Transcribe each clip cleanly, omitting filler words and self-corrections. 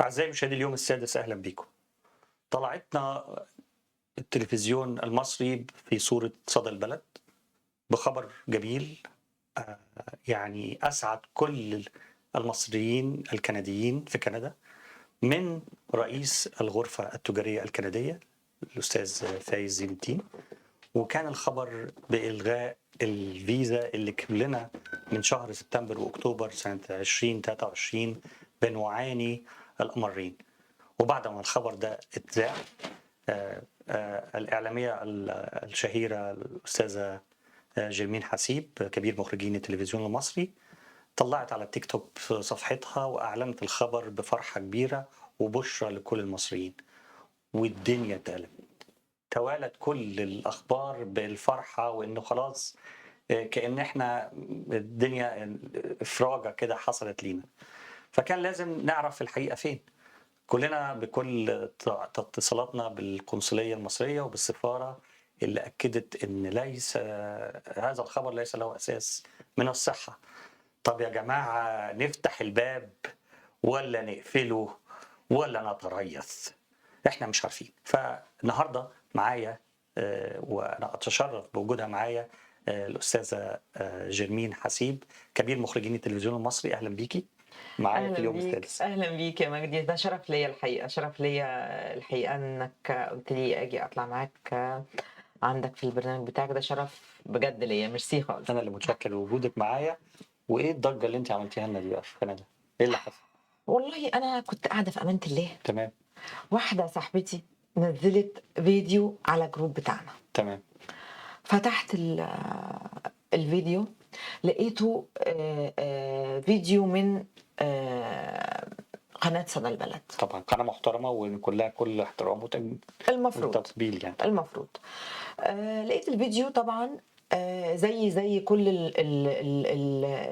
أعزائي مشاهدي اليوم السادس، أهلا بكم. طلعتنا التلفزيون المصري في صورة صدى البلد بخبر جميل، يعني أسعد كل المصريين الكنديين في كندا، من رئيس الغرفة التجارية الكندية الأستاذ فايز زين الدين. وكان الخبر بإلغاء الفيزا اللي كلنا من شهر سبتمبر وأكتوبر سنة 2023 بنعاني الأمرين. وبعد ما الخبر ده اتذاع، الإعلامية الشهيرة الأستاذة جيرمين حسيب، كبير مخرجين التلفزيون المصري، طلعت على التيك توك في صفحتها وأعلنت الخبر بفرحة كبيرة وبشرى لكل المصريين. والدنيا توالت كل الأخبار بالفرحة، وإنه خلاص كأن إحنا الدنيا إفراجة كده حصلت لينا. فكان لازم نعرف الحقيقة فين. كلنا بكل اتصالاتنا بالقنصلية المصرية وبالسفارة اللي أكدت إن ليس هذا الخبر ليس له أساس من الصحة. طب يا جماعة، نفتح الباب ولا نقفله ولا نتريث؟ إحنا مش عارفين. فالنهاردة معايا وأنا أتشرف بوجودها معايا الأستاذة جيرمين حسيب، كبير مخرجين التلفزيون المصري. أهلا بيكي معايا في اليوم السادس. اهلا بيك يا مجدي، ده شرف ليا الحقيقه، شرف ليا الحقيقه انك قلت لي اجي اطلع معاك عندك في البرنامج بتاعك. ده شرف بجد ليا، ميرسي خالص. أنا اللي متشكر لوجودك معايا. وإيه الضجة اللي أنت عملتيها لنا دي بقى في كندا؟ إيه اللي حصل؟ والله انا كنت قاعده في امانه الله، تمام واحده صاحبتي نزلت فيديو على جروب بتاعنا، تمام فتحت الفيديو لقيته فيديو من قناه صدى البلد. طبعا قناة محترمة وكلها كل احترام المفروض وتقبيل يعني. المفروض لقيت الفيديو طبعا زي كل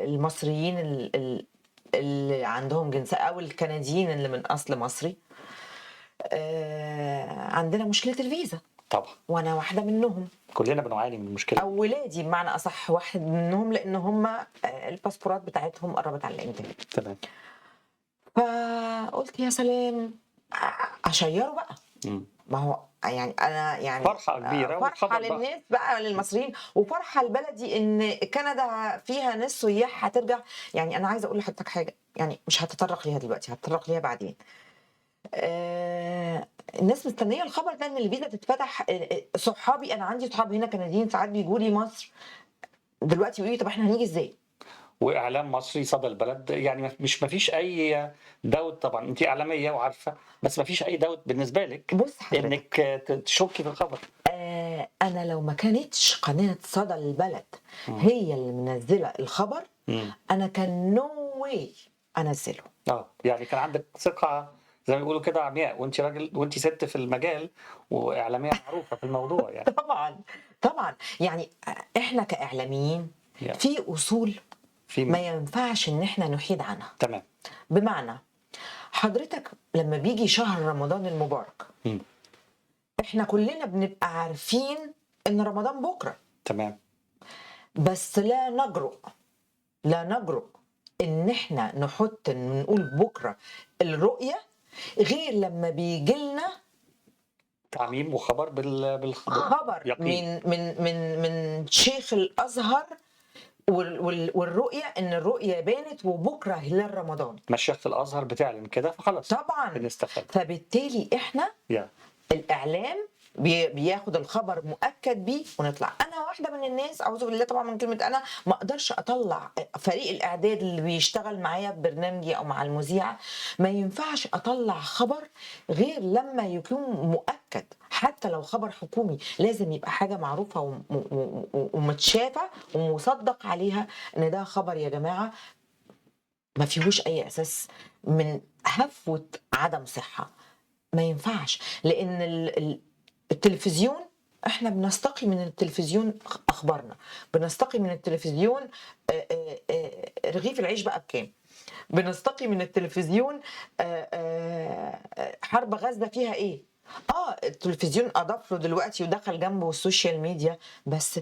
المصريين اللي عندهم جنسية أو الكنديين اللي من أصل مصري، عندنا مشكلة الفيزا، طبعا وأنا واحدة منهم، كلنا بنعاني من المشكلة. أو ولادي بمعنى أصح واحد منهم، لأن هم الباسبورات بتاعتهم قربت على الإنتاج. تمام. فقلت يا سلام، أشيره بقى. ما هو يعني انا يعني فرحة كبيرة فرحه وخبر بقى. للناس بقى، للمصريين، وفرحه لبلدي ان كندا فيها ناس سياح هترجع. يعني انا عايزه اقول لحضرتك حاجه، يعني مش هتطرق ليها دلوقتي، هتطرق ليها بعدين. الناس مستنيه الخبر ده ان الفيزا تتفتح. صحابي، انا عندي صحاب هنا كنديين ساعات بيجوا لي مصر دلوقتي يقولوا لي طب احنا هنيجي ازاي؟ واعلام مصري صدى البلد، يعني ما فيش اي دوت. طبعا انت اعلاميه وعارفه، بس ما فيش اي دوت بالنسبه لك بص حضرتك، انك تشكي في الخبر. انا لو ما كانتش قناه صدى البلد هي اللي منزله الخبر، انا كان نو واي انزله. يعني كان عندك ثقه زي ما بيقولوا كده عمياء، وانت راجل وانت ست في المجال واعلاميه معروفه في الموضوع يعني. طبعا يعني احنا كاعلاميين في اصول ما ينفعش ان احنا نحيد عنها. تمام. بمعنى حضرتك لما بيجي شهر رمضان المبارك، احنا كلنا بنبقى عارفين ان رمضان بكره. تمام. بس لا نجرؤ ان احنا نقول بكره الرؤيه غير لما بيجي لنا تعميم وخبر خبر من شيخ الازهر، والرؤيه ان الرؤيه بانت وبكره هلال رمضان. مشيخة الازهر بتعلن كده، فخلاص طبعا بنستفاد. فبالتالي احنا الاعلام بياخد الخبر مؤكد بيه ونطلع. انا واحده من الناس، اعوذ بالله طبعا من كلمه انا، ما اقدرش اطلع فريق الاعداد اللي بيشتغل معايا ببرنامجي او مع المذيعه، ما ينفعش اطلع خبر غير لما يكون مؤكد. حتى لو خبر حكومي لازم يبقى حاجه معروفه ومتشافه ومصدق عليها ان ده خبر يا جماعه ما فيهوش اي اساس من هفوه عدم صحه. ما ينفعش، لان التلفزيون احنا بنستقي من التلفزيون اخبارنا، بنستقي من التلفزيون رغيف العيش بقى بكام، بنستقي من التلفزيون حرب غزة فيها ايه. التلفزيون اضاف له دلوقتي ودخل جنبه السوشيال ميديا، بس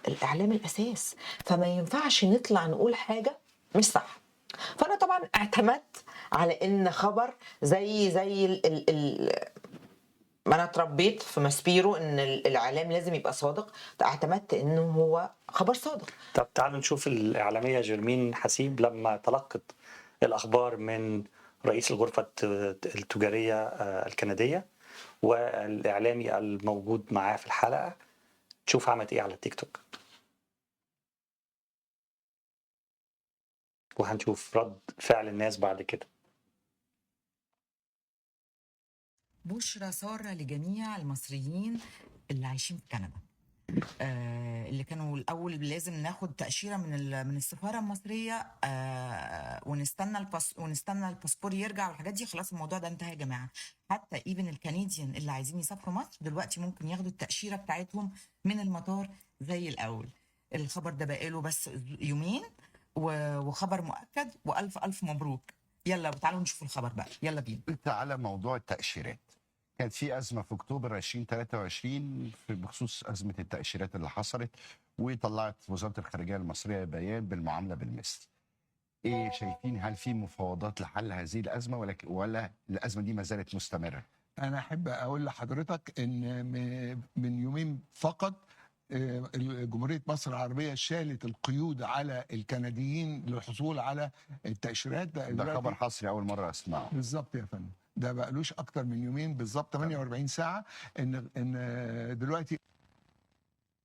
الاعلام الاساس. فما ينفعش نطلع نقول حاجة مش صح. فانا طبعا اعتمدت على ان خبر زي ما انا اتربيت في ماسبيرو ان الاعلام لازم يبقى صادق، اعتمدت انه هو خبر صادق. طب تعالوا نشوف الإعلامية جيرمين حسيب لما تلقت الأخبار من رئيس الغرفة التجارية الكندية والإعلامي الموجود معاه في الحلقة. تشوف عملت إيه على التيك توك، وهنشوف رد فعل الناس بعد كده. بشرى سارة لجميع المصريين اللي عايشين في كندا، اللي كانوا الأول لازم ناخد تأشيرة من السفارة المصرية، ونستنى الباسبور يرجع والحاجات دي. خلاص الموضوع ده انتهى يا جماعة. حتى ايفن الكنديان اللي عايزين يسافروا مصر دلوقتي ممكن ياخدوا التأشيرة بتاعتهم من المطار زي الأول. الخبر ده بقاله بس يومين وخبر مؤكد، وألف ألف مبروك. يلا تعالوا نشوف الخبر بقى، يلا بينا. قلت على موضوع التأشيرات. كانت في أزمة في أكتوبر 2023 بخصوص أزمة التأشيرات اللي حصلت، وطلعت وزارة الخارجية المصرية بيان بالمعاملة بالمثل. إيه شايفين، هل في مفاوضات لحل هذه الأزمة ولا الأزمة دي ما زالت مستمرة؟ أنا أحب أقول لحضرتك إن من يومين فقط جمهورية مصر العربية شالت القيود على الكنديين للحصول على التأشيرات. ده خبر حصري أول مرة أسمعه. بالظبط يا فندم، ده بقالوش أكتر من يومين بالظبط 48 ساعة إن دلوقتي.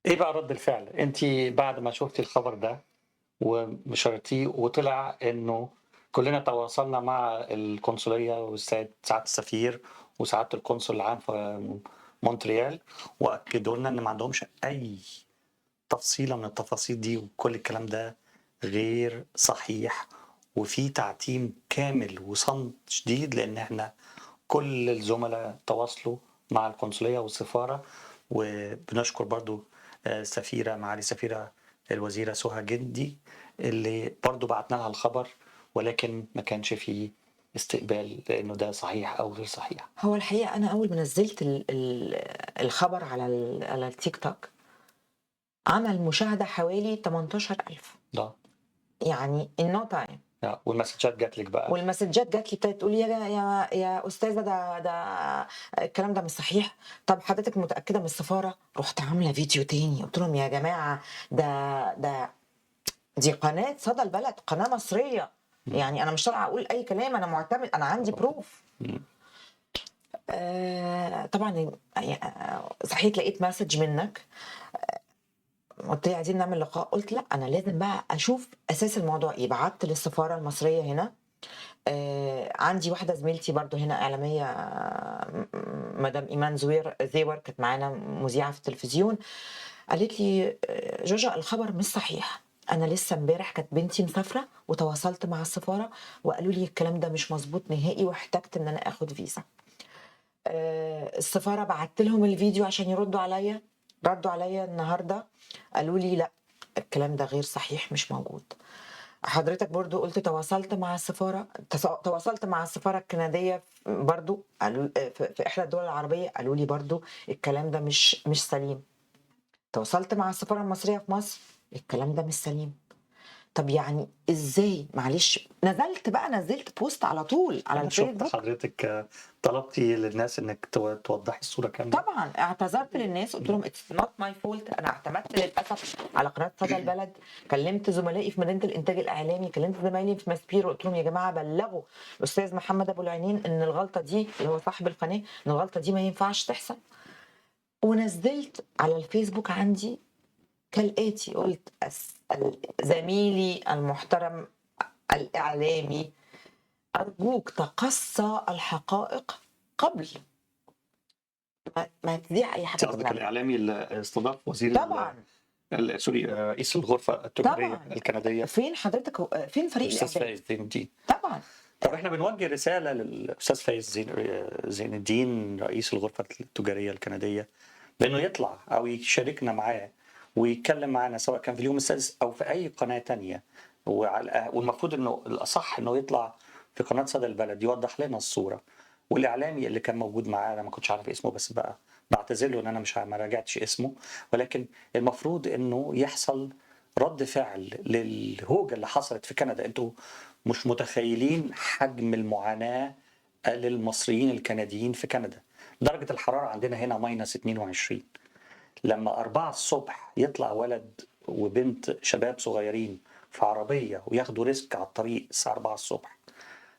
إيه بقى رد الفعل أنت بعد ما شفتي الخبر ده وشرتيه وطلع إنه كلنا تواصلنا مع القنصلية وسعادة السفير وسعادة القنصل العام في مونتريال، وأكدوا لنا إن ما عندهمش أي تفصيلة من التفاصيل دي، وكل الكلام ده غير صحيح وفي تعتيم كامل وصمت شديد، لأن احنا كل الزملاء تواصلوا مع القنصلية والسفارة. وبنشكر برضو السفيرة معالي السفيرة الوزيرة سهى جندي اللي برضو بعتنا لها الخبر، ولكن ما كانش فيه استقبال لأنه ده صحيح أو غير صحيح. هو الحقيقه انا اول ما نزلت الخبر على التيك توك عمل مشاهده حوالي 18,000، ده يعني in no time. والمسجات جات لك بقى؟ والمسجات جات لي ابتدت تقول لي يا استاذه ده الكلام ده مش صحيح. طب حضرتك متاكده من السفاره؟ رحت عامله فيديو تاني قلت لهم يا جماعه دي قناه صدى البلد، قناه مصريه، يعني انا مش طالعه اقول اي كلام، انا معتمد، انا عندي بروف. طبعا صحيت لقيت مسج منك، قلت لي عايزين نعمل لقاء. قلت لا، انا لازم بقى اشوف اساس الموضوع ايه. بعت للسفاره المصريه هنا، عندي واحده زميلتي برضو هنا اعلاميه، مدام ايمان زيور كانت معانا مذيعه في التلفزيون، قالت لي جوجا الخبر مش صحيح. انا لسه امبارح كانت بنتي مسافره وتواصلت مع السفاره وقالوا لي الكلام ده مش مظبوط نهائي، واحتجت ان انا اخد فيزا. السفاره بعت لهم الفيديو عشان يردوا عليا، ردوا عليا النهارده قالوا لي لا، الكلام ده غير صحيح، مش موجود. حضرتك برضو قلت تواصلت مع السفارة الكندية برضو، قالوا في إحدى الدول العربية، قالوا لي برضو الكلام ده مش سليم. تواصلت مع السفارة المصرية في مصر، الكلام ده مش سليم. طب يعني ازاي؟ معلش، نزلت بوست على طول على أنا شفت الفيسبوك. حضرتك طلبتي للناس انك توضحي الصوره كامله. طبعا اعتذرت للناس، قلت لهم اتس نوت ماي فولت، انا اعتمدت للاسف على قناه صدى البلد. كلمت زملائي في مدينه الانتاج الاعلامي، كلمت زمايلي في ماسبيرو، قلت لهم يا جماعه بلغوا الاستاذ محمد ابو العينين ان الغلطه دي، اللي هو صاحب القناه، ان الغلطه دي ما ينفعش تحصل. ونزلت على الفيسبوك عندي كالاتي، قلت زميلي المحترم الاعلامي ارجوك تقصى الحقائق قبل ما تذيع اي حاجه. قصدك الاعلامي اللي استضاف وزير طبعا سوري رئيس الغرفه التجاريه طبعا الكنديه، فين حضرتك؟ فين فريق الاستاذ الاعداد؟ فايز زين الدين. طبعا. طب احنا بنوجه رساله للاستاذ فايز زين الدين رئيس الغرفه التجاريه الكنديه بانه يطلع او يشاركنا معاه ويتكلم معنا، سواء كان في اليوم السادس او في اي قناه تانية. والمفروض انه الاصح انه يطلع في قناه صدى البلد يوضح لنا الصوره. والاعلامي اللي كان موجود معاه انا ما كنتش عارف اسمه، بس بقى بعتذر له ان انا ما راجعتش اسمه، ولكن المفروض انه يحصل رد فعل للهوجه اللي حصلت في كندا. انتوا مش متخيلين حجم المعاناة للمصريين الكنديين في كندا. درجة الحرارة عندنا هنا ماينس 22. لما 4 الصبح يطلع ولد وبنت شباب صغيرين في عربية وياخدوا ريسك على الطريق الساعة 4 الصبح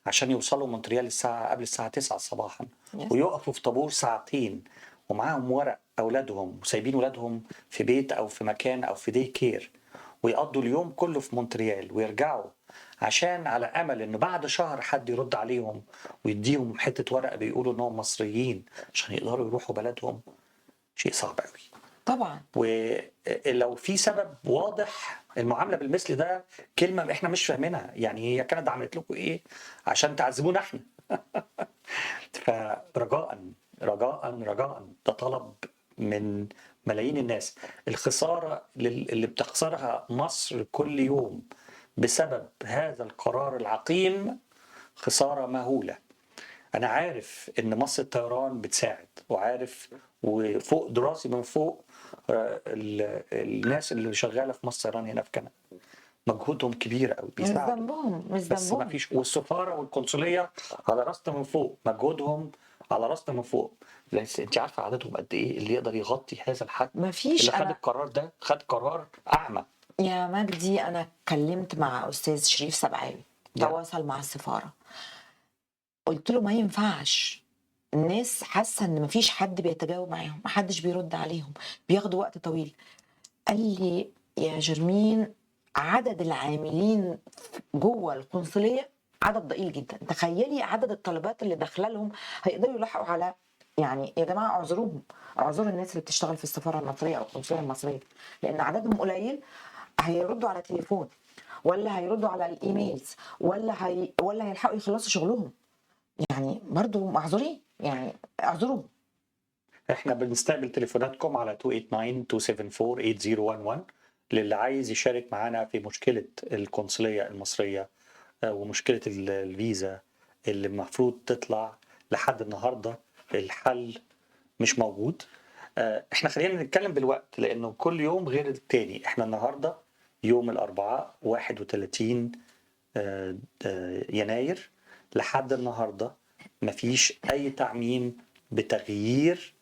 عشان يوصلوا مونتريال قبل الساعة 9 صباحا، ويقفوا في طابور ساعتين ومعاهم ورق أولادهم وسايبين ولادهم في بيت أو في مكان أو في دي كير، ويقضوا اليوم كله في مونتريال ويرجعوا عشان على أمل إنه بعد شهر حد يرد عليهم ويديهم حتة ورقة بيقولوا إنهم مصريين عشان يقدروا يروحوا بلدهم. شيء صعب قوي. طبعا ولو في سبب واضح، المعامله بالمثل ده كلمه احنا مش فاهمينها. يعني هي كندا عملت لكم ايه عشان تعذبونا احنا؟ فرجاء رجاء رجاء، ده طلب من ملايين الناس. الخساره اللي بتخسرها مصر كل يوم بسبب هذا القرار العقيم خساره مهوله. أنا عارف إن مصر الطيران بتساعد، وعارف وفوق دراسي من فوق الناس اللي شغالة في مصر الطيران هنا في كندا مجهودهم كبير قوي، مش بيساعدوا. ذنبهم مش بس ما ذنبهم. فيش، والسفارة والقنصلية على راسنا من فوق، مجهودهم على راسنا من فوق. بس أنت عارفة عددهم قد إيه اللي يقدر يغطي هذا الحجم؟ ما فيش. اللي خد انا القرار ده خد قرار أعمى. يا مجدي انا اتكلمت مع استاذ شريف سبعاوي، تواصل مع السفاره، قلت له ما ينفعش. الناس حاسه ان مفيش حد بيتجاوب معاهم، محدش بيرد عليهم، بياخدوا وقت طويل. قال لي يا جرمين عدد العاملين جوه القنصليه عدد ضئيل جدا. تخيلي عدد الطلبات اللي داخله لهم هيقدروا يلحقوا على، يعني يا جماعه اعذروهم، اعذروا الناس اللي بتشتغل في السفاره المصريه او القنصليه المصريه، لان عددهم قليل. هيردوا على التليفون ولا هيردوا على الايميلز ولا هيلحقوا يخلصوا شغلهم؟ يعني برضو معذورين، يعني اعذروهم. احنا بنستقبل تليفوناتكم على 289-274-8011 للي عايز يشارك معانا في مشكلة القنصلية المصرية ومشكلة الفيزا اللي المفروض تطلع لحد النهاردة. الحل مش موجود. احنا خلينا نتكلم بالوقت لانه كل يوم غير التاني. احنا النهاردة يوم الاربعاء 31 يناير. لحد النهاردة مفيش اي تعميم بتغيير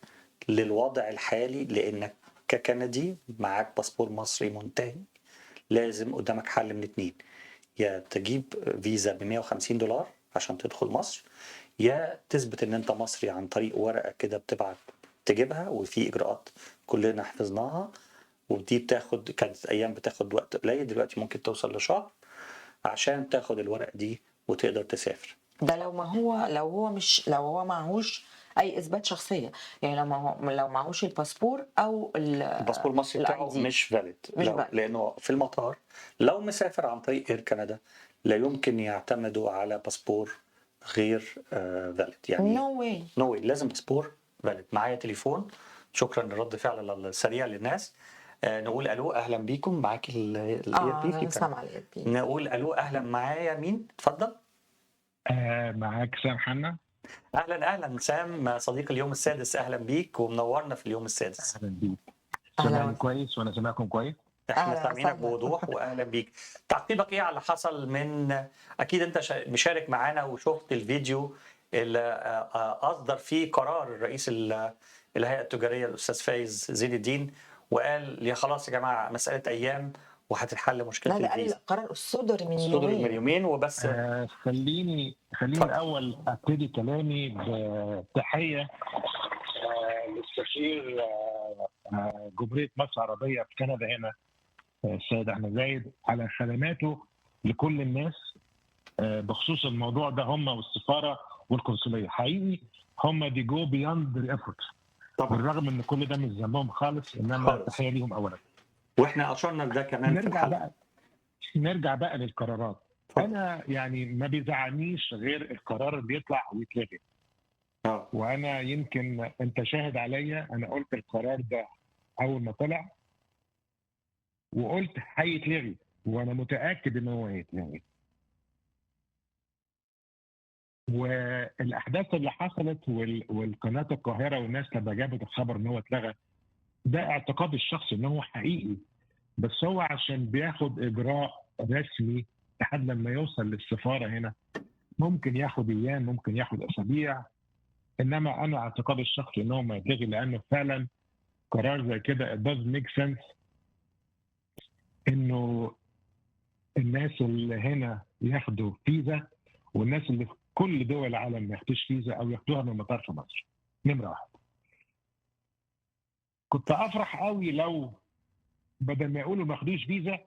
للوضع الحالي، لانك ككندي معاك باسبور مصري منتهي لازم قدامك حل من اتنين: يا تجيب فيزا ب $150 عشان تدخل مصر، يا تثبت ان انت مصري عن طريق ورقه كده بتبعت تجيبها وفي اجراءات كلنا حفظناها. ودي كانت ايام بتاخد وقت قليل، دلوقتي ممكن توصل لشهر عشان تاخد الورقه دي وتقدر تسافر. ده لو هو معهوش اي اثبات شخصيه، يعني لو معهوش الباسبور او الباسبور المصري بتاعه ID. مش فاليد، مش valid. لانه في المطار لو مسافر عن طريق اير كندا لا يمكن يعتمدوا على باسبور غير فاليد. يعني نو واي. نو واي، لازم باسبور فاليد. معايا تليفون، شكرا لرد فعل السريع للناس. نقول الو، اهلا بيكم. معاك انا سامعه الاير بي. نقول الو، اهلا. معايا مين؟ اتفضل. معاك سام حنا. اهلا اهلا سام، صديق اليوم السادس. اهلا بيك ومنورنا في اليوم السادس. اهلا بيك. أهلاً سامعني وسهلاً. كويس وانا سامعكم كويس. احنا أهلاً سامعينك وسهلاً. بوضوح واهلا بيك. تعقيبك ايه على اللي حصل؟ من اكيد انت مشارك معانا وشفت الفيديو اللي اصدر فيه قرار رئيس الهيئه التجاريه الاستاذ فايز زين الدين، وقال يا خلاص يا جماعه مساله ايام وهتتحل مشكله لا ده قال الفيزا. قرار صدر من صدر من يومين. يومين وبس. خليني اتفضل. الاول ابتدي كلامي بتحيه للسفير جمهوريه مصر العربيه في كندا هنا السيد احمد زايد على خدماته لكل الناس بخصوص الموضوع ده، هم والسفاره والقنصليه. حقيقي هم دي جو بياند ذا ايفورت، بالرغم ان كل ده مش ذنبهم خالص، انما تحيه ليهم اولا. واحنا اشرنا لده كمان في الحلقه. نرجع بقى للقرارات. انا يعني ما بيزعلنيش غير القرار اللي بيطلع ويتلغي. وانا يمكن انت شاهد عليا، انا قلت القرار ده اول ما طلع وقلت هيتلغي، وانا متاكد ان هو هيتلغي. والاحداث اللي حصلت والقناه القاهره والناس لما جابت الخبر ان هو اتلغى، ده اعتقادي الشخصي ان هو حقيقي، بس هو عشان بياخد اجراء رسمي لحد لما يوصل للسفاره هنا ممكن ياخد ايام، ممكن ياخد اسابيع. انما انا اعتقادي الشخصي ان هو ما يتلغي، لانه فعلا قرار زي كده it does make sense انه الناس اللي هنا ياخدوا فيزا، والناس اللي في كل دول العالم ما ياخدوش فيزا او ياخدوها من مطار في مصر. نمره واحد. كنت افرح قوي لو بدل ما يقولوا ما ياخدوش فيزا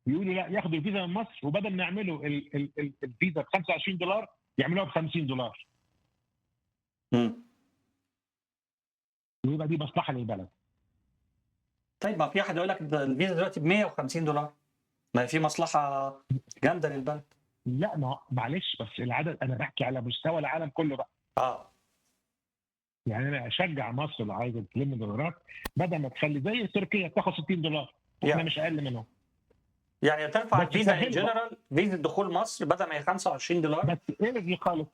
يقولوا لا ياخدوا الفيزا من مصر، وبدل ما يعملوا الفيزا ب $25 يعملوها ب $50 مم. ويبقى دي مصلحه للبلد. طيب ما في حد يقول لك الفيزا دلوقتي ب $150، ما في مصلحه جامده للبلد. لا معلش، بس العدد انا بحكي على مستوى العالم كله بقى. يعني انا اشجع مصر اللي عايزه تلم دولارات بدل ما تخلي زي تركيا تاخد $60، احنا مش اقل منهم. يعني ترفع بس الفيزا ان تسهل بقى. جنرال، فيزا دخول مصر بدل ما هي $25. بس الغي خالص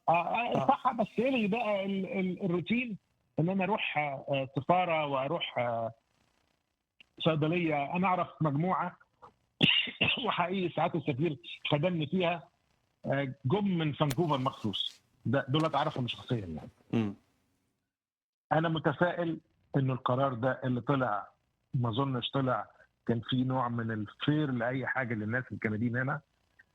صح، بس الغي بقى الروتين ان انا اروح سفاره واروح صيدليه. انا اعرف مجموعه وحقيقي ساعات السفير خدمني فيها، جم من فانكوفر مخصوص، دول اعرفهم شخصيا يعني. انا متفائل انه القرار ده اللي طلع ما اظنش طلع كان في نوع من الفير لاي حاجه للناس الكنديين هنا،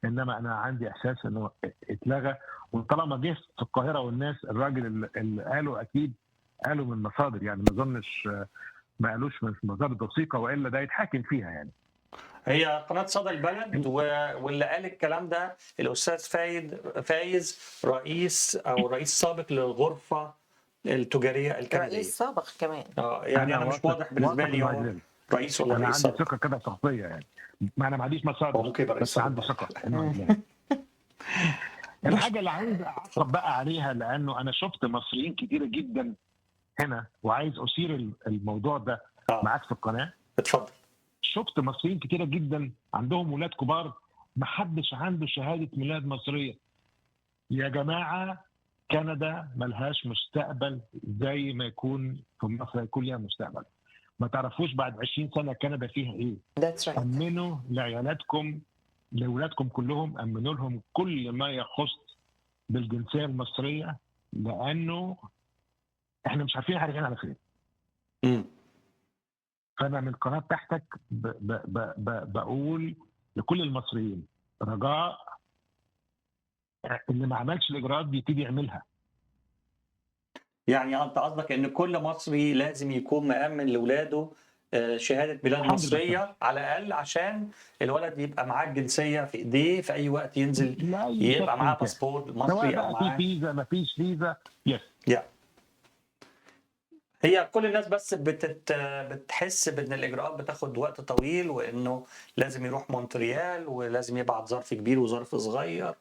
انما انا عندي احساس انه اتلغى. وطالما جه في القاهره والناس الراجل اللي قالوا اكيد قالوا من مصادر، يعني ما اظنش ما قالوش من مصادر وثيقه، والا ده يتحاكم فيها يعني. هي قناه صدى البلد واللي قال الكلام ده الاستاذ فايز رئيس سابق للغرفه التجاريه الكنديه. رئيس سابق كمان. يعني انا مش واضح بالنسبه لي هو واثق رئيس ولا انا رئيس عندي سابق. ثقه كده شخصيه يعني، ما انا ما عنديش مصادر ممكن يبقى رئيس بس سابق عندي برضه. ثقه إنه عندي. الحاجه اللي عايز اعقب بقى عليها، لانه انا شفت مصريين كتيره جدا هنا وعايز اثير الموضوع ده معاك في القناه. اتفضل. شفت مصريين كتيره جدا عندهم ولاد كبار ما حدش عنده شهاده ميلاد مصريه. يا جماعه كندا ملهاش مستقبل زي ما يكون في مصر يكون ليها مستقبل. ما تعرفوش بعد 20 سنه كندا فيها ايه. That's right. امنوا لعيالاتكم لاولادكم كلهم، امنوا لهم كل ما يخص بالجنسيه المصريه، لانه احنا مش عارفين رايحين على فين. فانا من قناه تحتك بقول لكل المصريين رجاء اللي ما عملش الاجراءات دي يبتدي يعملها. يعني انت قصدك ان كل مصري لازم يكون مأمن لاولاده شهاده ميلاد 100%. مصريه على الاقل، عشان الولد يبقى معاه الجنسيه في ايديه في اي وقت ينزل، لا يبقى معاه شك باسبور سواء مصري او بقى في معاه. فيزا ما فيش فيزا. يس. هي كل الناس بس بتحس بان الاجراءات بتاخد وقت طويل، وانه لازم يروح مونتريال ولازم يبعت ظرف كبير وظرف صغير،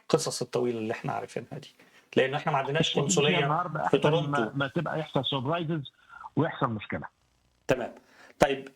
القصص الطويله اللي احنا عارفينها دي، لان احنا ما عندناش قنصليه النهارده في احسن تورونتو. ما تبقى يحصل سربرايزز ويحصل مشكله. تمام. طيب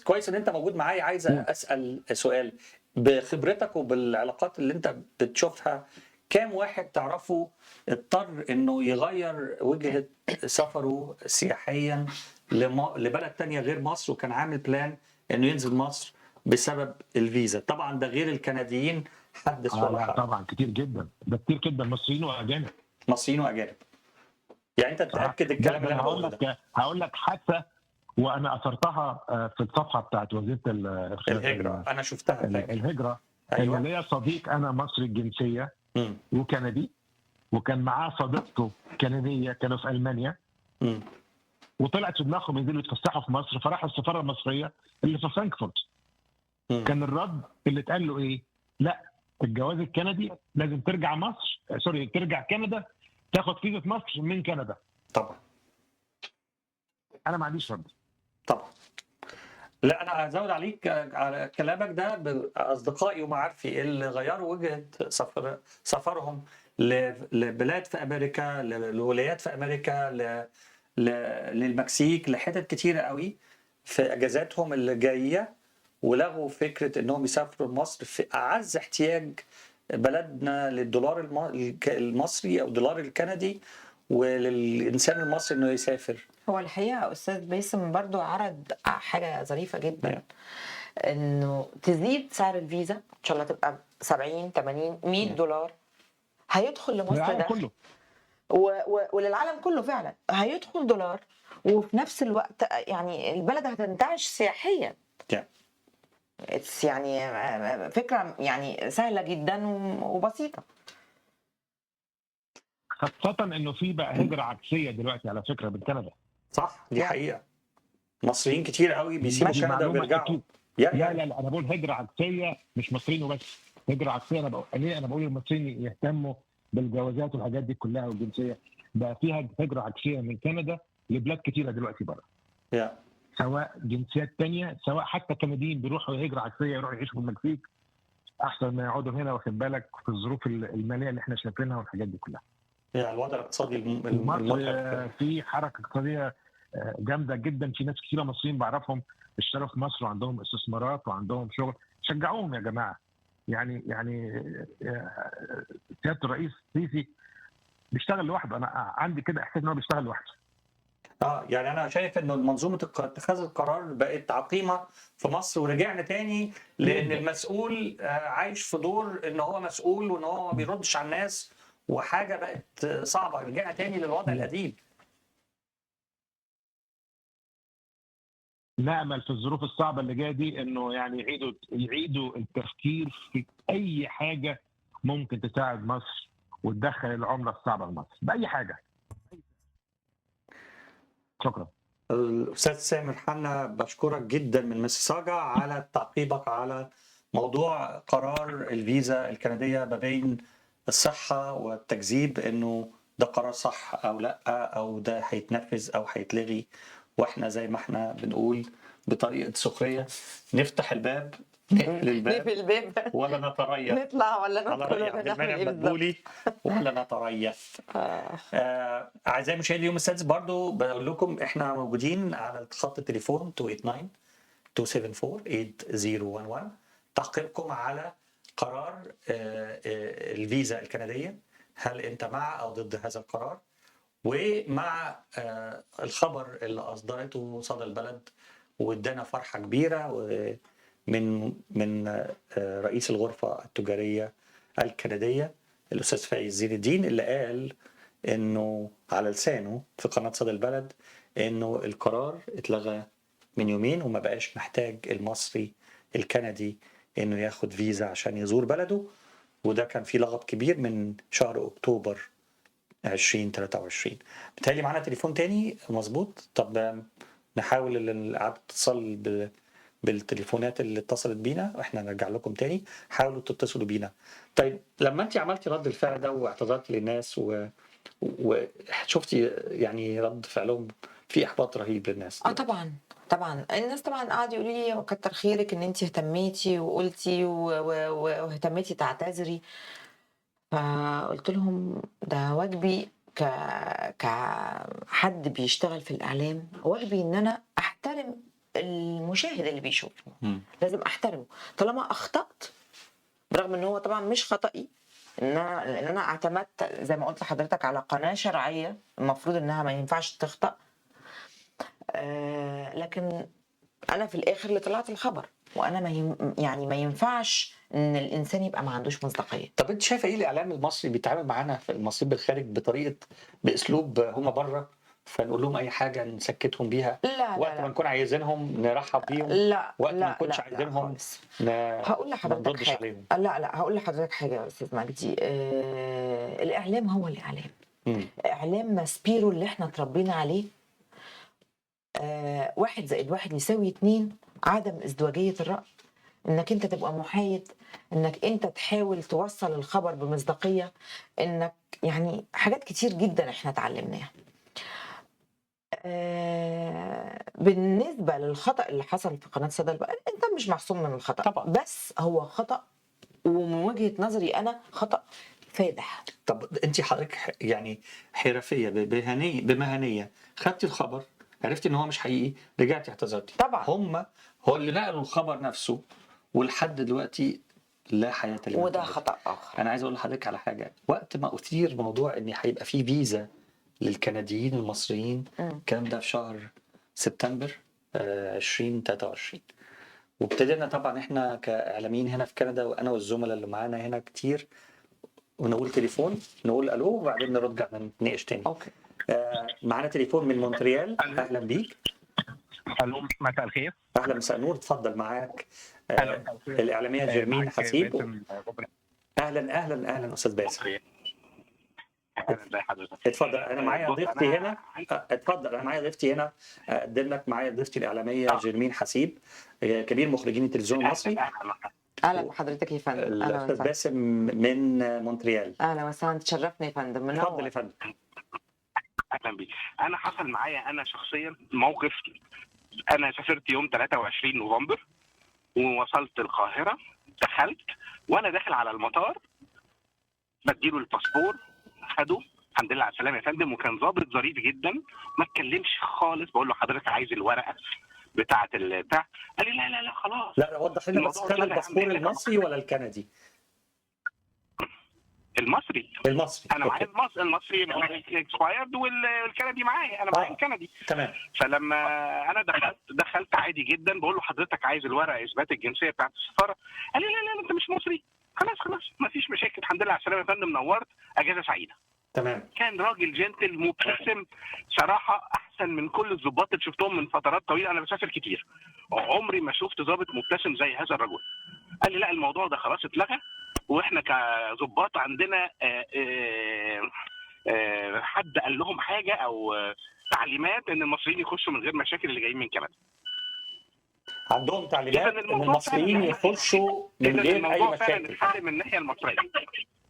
كويس ان انت موجود معايا. عايز اسال سؤال بخبرتك وبالعلاقات اللي انت بتشوفها، كام واحد تعرفه اضطر انه يغير وجهة سفره سياحيا لبلد تانية غير مصر، وكان عامل بلان انه ينزل مصر بسبب الفيزا؟ طبعا ده غير الكنديين حدث ولا حرج. طبعا كتير جدا، ده كتير جدا، مصريين واجانب. مصريين واجانب. يعني انت تتاكد الكلام اللي انا بقوله ده. هقول لك حادثه وانا اثرتها في الصفحه بتاعت وزيره الهجره، انا شفتها. الهجره. أيوة. اللي ليا صديق انا مصري الجنسيه وكندي، وكان معاه صديقته كنديه كانوا في المانيا، وطلعت في دماغهم ينزلوا يتفسحوا في مصر، فراحوا السفاره المصريه اللي في فرانكفورت. كان الرد اللي اتقال له ايه؟ لا، الجواز الكندي لازم ترجع مصر، ترجع كندا تاخد فيزا مصر من كندا. طبعا انا ما عنديش رد. طبعا. لا انا هزود عليك على كلامك ده باصدقائي ومعارفي اللي غيروا وجهه سفرهم لبلاد في امريكا، لولايات في امريكا، للمكسيك، لحتت كتيره قوي في اجازاتهم اللي جايه، ولغوا فكره انهم يسافروا لمصر في اعز احتياج بلدنا للدولار المصري او الدولار الكندي، وللانسان المصري انه يسافر. هو الحقيقه استاذ باسم برضو عرض حاجه ظريفه جدا. انه تزيد سعر الفيزا ان شاء الله تبقى 70 80 100 دولار، هيدخل لمصر العالم دخل كله. وللعالم كله فعلا هيدخل دولار، وفي نفس الوقت يعني البلد هتنتعش سياحيا. Yeah. يعني فكرة يعني سهلة جدا وبسيطة. خاصه انه في بقى هجره عكسيه دلوقتي على فكره من كندا. صح، دي Yeah. حقيقه. مصريين كتير قوي بيسيبوا دي كندا معلومة وبيرجعوا. أكيد. يا لا لا لا، انا بقول هجره عكسيه مش مصريين وبس. هجره عكسيه، انا بقول ليه؟ انا بقول المصريين يهتموا بالجوازات والحاجات دي كلها والجنسيه. بقى فيها هجره عكسيه من كندا لبلاد كتيره دلوقتي بره، يا سواء جنسيات تانية، سواء حتى كنديين بيروحوا هجره عكسيه يروحوا يعيشوا في المكسيك احسن ما يقعدوا هنا، واخد بالك، في الظروف الماليه اللي احنا شايفينها والحاجات دي كلها. يا الوضع الاقتصادي ومصر المتعب. في حركه اقتصاديه جامده جدا. في ناس كثيره مصريين بعرفهم اشتغلوا في مصر وعندهم استثمارات وعندهم شغل. شجعوهم يا جماعه. يعني سياده الرئيس السيسي بيشتغل لوحده. انا عندي كده احساس ان هو بيشتغل لوحده. يعني انا شايف انه منظومه اتخاذ القرار بقت عقيمه في مصر، ورجعنا تاني لان المسؤول عايش في دور ان هو مسؤول وان هو ما بيردش على الناس، وحاجه بقت صعبه. رجعنا تاني للوضع القديم. نامل في الظروف الصعبه اللي جايه دي انه يعني يعيدوا التفكير في اي حاجه ممكن تساعد مصر وتدخل العمله الصعبه لمصر باي حاجه. شكرا. الاستاذ سامر حنا، بشكرك جدا من مسيساجا على تعقيبك على موضوع قرار الفيزا الكنديه ما بين الصحه والتكذيب، انه ده قرار صح او لا، او ده هيتنفذ او هيتلغي. واحنا زي ما احنا بنقول بطريقه سخريه، نفتح الباب نقفل نقفل الباب الباب ولا نتريث. نطلع ولا على ندخل رأي ولا عبد نعمل المنعم ايه بالظبط. مدبولي، ولا نتريث. أعزائي المشاهدين، اليوم السادس برضو بقول لكم إحنا موجودين على خط التليفون 289-274-8011. تعقيبكم على قرار الفيزا الكندية، هل أنت مع أو ضد هذا القرار؟ ومع الخبر اللي أصدرته صدى البلد وادانا فرحة كبيرة من رئيس الغرفة التجارية الكندية الأستاذ فايز زين الدين، اللي قال إنه على لسانه في قناة صدى البلد إنه القرار اتلغى من يومين، وما بقاش محتاج المصري الكندي إنه ياخد فيزا عشان يزور بلده. وده كان فيه لغط كبير من شهر أكتوبر 2023. بالتالي معانا تليفون تاني مظبوط. طب نحاول إعادة اتصال بالتليفونات اللي اتصلت بينا، واحنا نرجع لكم تاني. حاولوا تتصلوا بينا. طيب لما انت عملتي رد الفعل ده واعتذرتي للناس وشفتي يعني رد فعلهم في احباط رهيب للناس. طبعا الناس طبعا قعدوا يقولوا لي كتر خيرك ان انت اهتميتي وقلتي واهتميتي تعتذري. فقلت لهم ده واجبي كحد بيشتغل في الاعلام، واجبي ان انا احترم المشاهد اللي بيشوفني. لازم احترمه طالما اخطأت، برغم ان هو طبعا مش خطأي، لان انا اعتمدت زي ما قلت لحضرتك على قناة شرعية المفروض انها ما ينفعش تخطأ. لكن انا في الاخر اللي طلعت الخبر، وانا ما ينفعش ان الانسان يبقى ما عندوش مصداقيه. طب انت شايفه ايه الاعلام المصري بيتعامل معانا في المصريين بالخارج بطريقه باسلوب هم بره، فنقول لهم اي حاجه نسكتهم بيها؟ وقت ما نكون عايزينهم نرحب بيهم، وقت ما نكونش عايزينهم هقول لحضرتك ما نردش حاجه. عليهم. هقول لحضرتك حاجه يا استاذ مجدي. الاعلام هو الاعلام. اعلام ماسبيرو اللي احنا اتربينا عليه، 1+1=2، عدم ازدواجيه الراي، انك انت تبقى محايد، انك انت تحاول توصل الخبر بمصداقيه، انك يعني حاجات كتير جدا احنا اتعلمناها. بالنسبه للخطا اللي حصل في قناه صدى البلد، انت مش معصوم من الخطا طبعا. بس هو خطا، ومن وجهه نظري انا خطا فادح. طب انت حضرتك يعني حرفيه بمهنيه خدتي الخبر، عرفتي ان هو مش حقيقي، رجعتي اعتذرتي. طبعا هو اللي نقلوا الخبر نفسه، ولحد دلوقتي لا حياه لمن وده تنادي. خطا اخر. انا عايز اقول لحضرتك على حاجه. وقت ما اثير موضوع ان هيبقى في فيزا للكنديين المصريين، الكلام ده في شهر سبتمبر 2023، وابتدينا طبعا احنا كاعلاميين هنا في كندا، وانا والزملاء اللي معانا هنا كتير، ونقول تليفون، نقول الو وبعدين نرجع نتناقش تاني. اوكي. معانا تليفون من مونتريال. اهلا بيك. الو، مساء الخير. اهلا، مساء النور، اتفضل معاك أهلا. الاعلاميه جيرمين معك حسيب. باسم جبريل. اهلا اهلا اهلا استاذ باسم. اهلا، ازي حضرتك؟ اتفضل، انا معايا بص، ضيفتي أنا هنا. اتفضل، انا معايا ضيفتي هنا. اقدم لك معايا ضيفتي الاعلاميه جيرمين حسيب، كبير مخرجين التلفزيون المصري. اهلا بحضرتك يا فندم. اهلا الاستاذ وسهلا. باسم من مونتريال. اهلا وسهلا، تشرفنا يا فندم. اتفضل منور. يا فندم. اهلا بيك. انا حصل معايا انا شخصيا موقف. انا سافرت يوم 23 نوفمبر ووصلت القاهره، دخلت وانا داخل على المطار بديله الباسبور، خده الحمد لله على السلامه يا فندم، وكان ضابط ظريف جدا ما اتكلمش خالص. بقول له حضرتك عايز الورقه بتاعه البتاع؟ قال لي لا لا لا خلاص. لا وضح لنا بس، الموضوع كان اتلغى. الباسبور المصري ولا الكندي؟ المصري. المصري. انا معايا المصري اكسبايرد والكندي معايا، انا معايا الكندي. تمام. فلما انا دخلت عادي جدا، بقول له حضرتك عايز الورقه اثبات الجنسيه بتاعت السفاره؟ قال لي لا لا انت مش مصري. خلاص ما فيش مشاكل، الحمد لله على السلامه يا فندم، نورت، اجازه سعيده. تمام. كان راجل جنتل مبتسم صراحه، احسن من كل الضباط اللي شفتهم من فترات طويله. انا بسافر كتير، عمري ما شفت ضابط مبتسم زي هذا الرجل. قال لي لا الموضوع ده خلاص اتلغى، واحنا كضباط عندنا حد قال لهم حاجه او تعليمات ان المصريين يخشوا من غير مشاكل اللي جايين من كندا. عندهم تعليمات إذن ان الموضوع المصريين فعلاً يخشوا من غير اي الموضوع فعلا مشاكل. اتحل من الناحيه المصريه.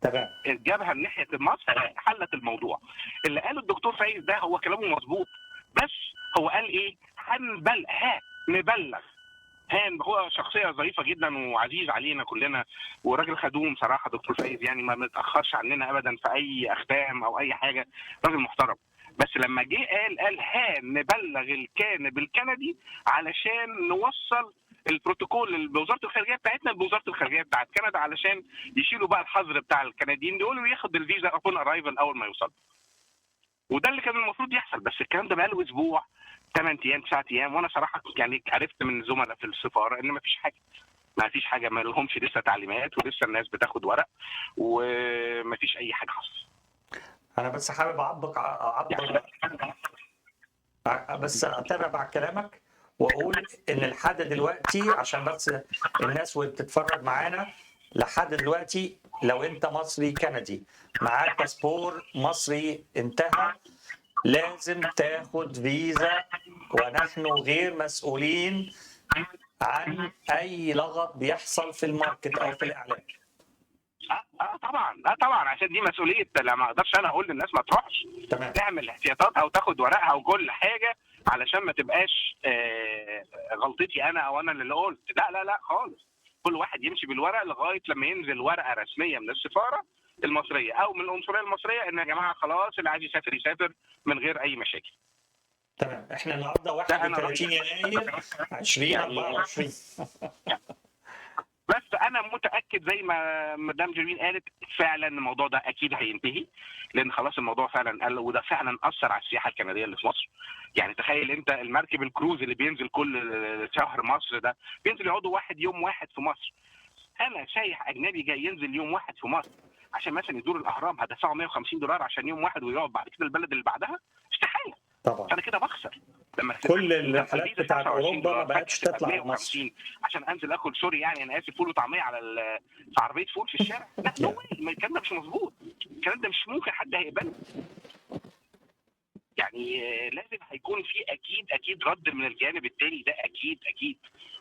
تمام. جابها من ناحيه مصر، حلت الموضوع. اللي قاله الدكتور فايز ده هو كلامه مظبوط، بس هو قال ايه؟ نبلغ. هو شخصيه ظريفه جدا وعزيز علينا كلنا، وراجل خدوم صراحه دكتور فايز، يعني ما متاخرش عننا ابدا في اي اختام او اي حاجه، راجل محترم. بس لما جه قال نبلغ الكاتب الكندي علشان نوصل البروتوكول بوزاره الخارجيه بتاعتنا بوزاره الخارجيه بتاعت كندا، علشان يشيلوا بقى الحظر بتاع الكنديين دول وياخد الفيزا ابون ارايفل اول ما يوصل. وده اللي كان المفروض يحصل، بس الكلام ده بقاله اسبوع، 8 ايام 9 ايام، وانا صراحه يعني عرفت من الزملاء في السفاره ان ما فيش حاجه، ما لهمش لسه تعليمات، ولسه الناس بتاخد ورق، وما فيش اي حاجه حصلت. انا بس حابب بس اتابع مع كلامك واقول ان لحد دلوقتي، عشان بس الناس وهي بتتفرج معانا، لحد دلوقتي لو انت مصري كندي معاك باسبور مصري انتهى، لازم تاخد فيزا، ونحن غير مسؤولين عن اي لغط بيحصل في الماركت او في الاعلام. طبعا عشان دي مسؤوليه، لا ما اقدرش انا اقول للناس ما تروحش. تمام. تعمل احتياطاتها وتاخد ورقها وكل حاجه علشان ما تبقاش غلطتي انا او انا اللي قلت. لا خالص، كل واحد يمشي بالورق لغايه لما ينزل ورقه رسميه من السفاره المصريه او من القنصليه المصريه ان يا جماعه خلاص اللي عايز يسافر يسافر من غير اي مشاكل. تمام. احنا النهارده 31 يناير 2024. بس انا متاكد زي ما مدام جيرين قالت فعلا الموضوع ده اكيد هينتهي، لان خلاص الموضوع فعلا قل، وده فعلا اثر على السياحه الكنديه اللي في مصر. يعني تخيل انت المركب الكروز اللي بينزل كل شهر مصر ده، بينزل يقعدوا يوم واحد في مصر. انا سايح اجنبي جاي ينزل يوم واحد في مصر عشان مثلا يزور الاهرام، هدفعه $150 عشان يوم واحد ويقعد بعد كده البلد اللي بعدها؟ استحاله. طبعا. فانا كده بخسر. لما كل الرحلات بتاعت اوروبا ما بقتش تطلع مصر عشان انزل اكل سوري، يعني انا اسف، فول وطعميه في عربيه فول في الشارع. لا الكلام ده مش مظبوط، الكلام ده مش ممكن حد هيقبله. يعني لازم هيكون في اكيد رد من الجانب الثاني ده، اكيد.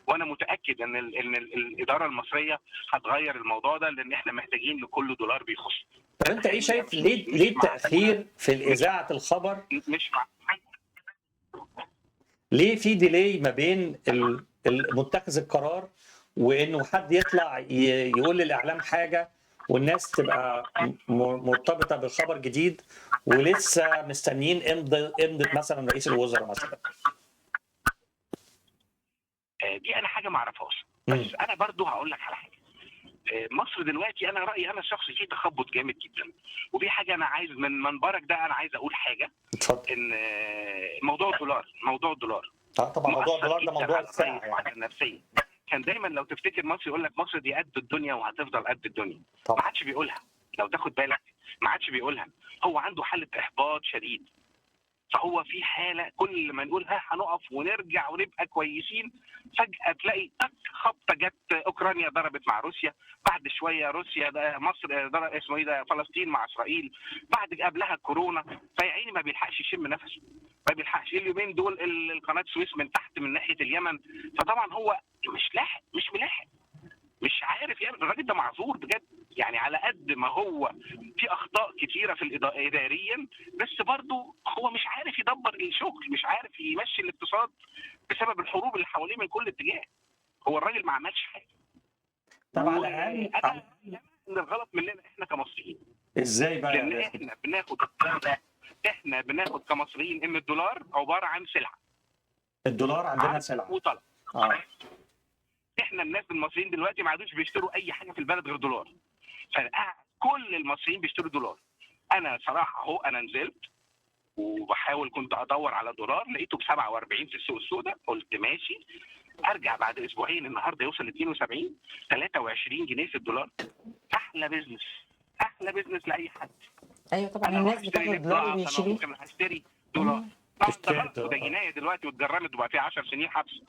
وانا متاكد ان الاداره المصريه هتغير الموضوع ده، لان احنا محتاجين لكل دولار بيخش. طب انت ايه شايف ليه التاخير في اذاعه الخبر؟ مش مع ليه في ديلي ما بين متخذ القرار وانه حد يطلع يقول للاعلام حاجه والناس تبقى مرتبطه بخبر جديد، ولسه مستنيين امضه مثلا رئيس الوزراء مثلا؟ دي انا حاجه ما اعرفهاش، بس انا برضو هقول لك على حاجه. مصر دلوقتي انا رايي انا الشخصي فيه تخبط جامد جدا، وفي حاجه انا عايز من منبرك ده، انا عايز اقول حاجه. اتفضل. ان موضوع الدولار طبعا موضوع الدولار ده موضوع الساعه يعني النفسيه. كان دايما لو تفتكر مصر يقول لك مصر دي قد الدنيا وهتفضل قد الدنيا. ما طبعا عادش بيقولها، لو تاخد بالك ما عادش بيقولها. هو عنده حاله احباط شديد، فهو في حاله كل ما نقول ها هنقف ونرجع ونبقى كويسين، فجاه تلاقي خبطه جت، اوكرانيا ضربت مع روسيا، بعد شويه روسيا ده مصر ضرب اسمه ايه ده فلسطين مع اسرائيل، بعد قبلها كورونا، فيا عيني ما بيلحقش يشم نفسه، ما بيلحقش. اليومين دول القناه سويس من تحت من ناحيه اليمن، فطبعا هو مش لاحق، مش ملاحق، مش عارف يعمل. الراجل ده معذور بجد يعني، على قد ما هو في اخطاء كتيره في اداريا، بس برضه هو مش عارف يدبر الشغل، مش عارف يمشي الاقتصاد بسبب الحروب اللي حواليه من كل اتجاه. هو الراجل ما عملش حاجه. طب على الاقل انا ان الغلط مننا احنا كمصريين، ازاي بقى يا لان باسم؟ احنا بناخد كمصريين ان الدولار عباره عن سلعه، الدولار عندنا عرض سلعه. وطلب. اه احنا الناس المصريين دلوقتي ما عادوش بيشتروا اي حاجه في البلد غير دولار، فكل المصريين بيشتروا دولار. انا صراحه اهو انا نزلت وبحاول كنت ادور على دولار، لقيته ب 47 في السوق السوداء، قلت ماشي ارجع بعد اسبوعين النهارده يوصل 72 23 جنيه في الدولار. احلى بيزنس، احلى بيزنس لاي حد. ايوه طبعا انا الناس هشتري بتاخد لب دولار ضعف، انا وبيشيلوه. ممكن هشتري دولار. طبعا ده تشتري غلط، وده دولار. جنايه دلوقتي واتجرمت وبقى فيها 10 سنين حبس.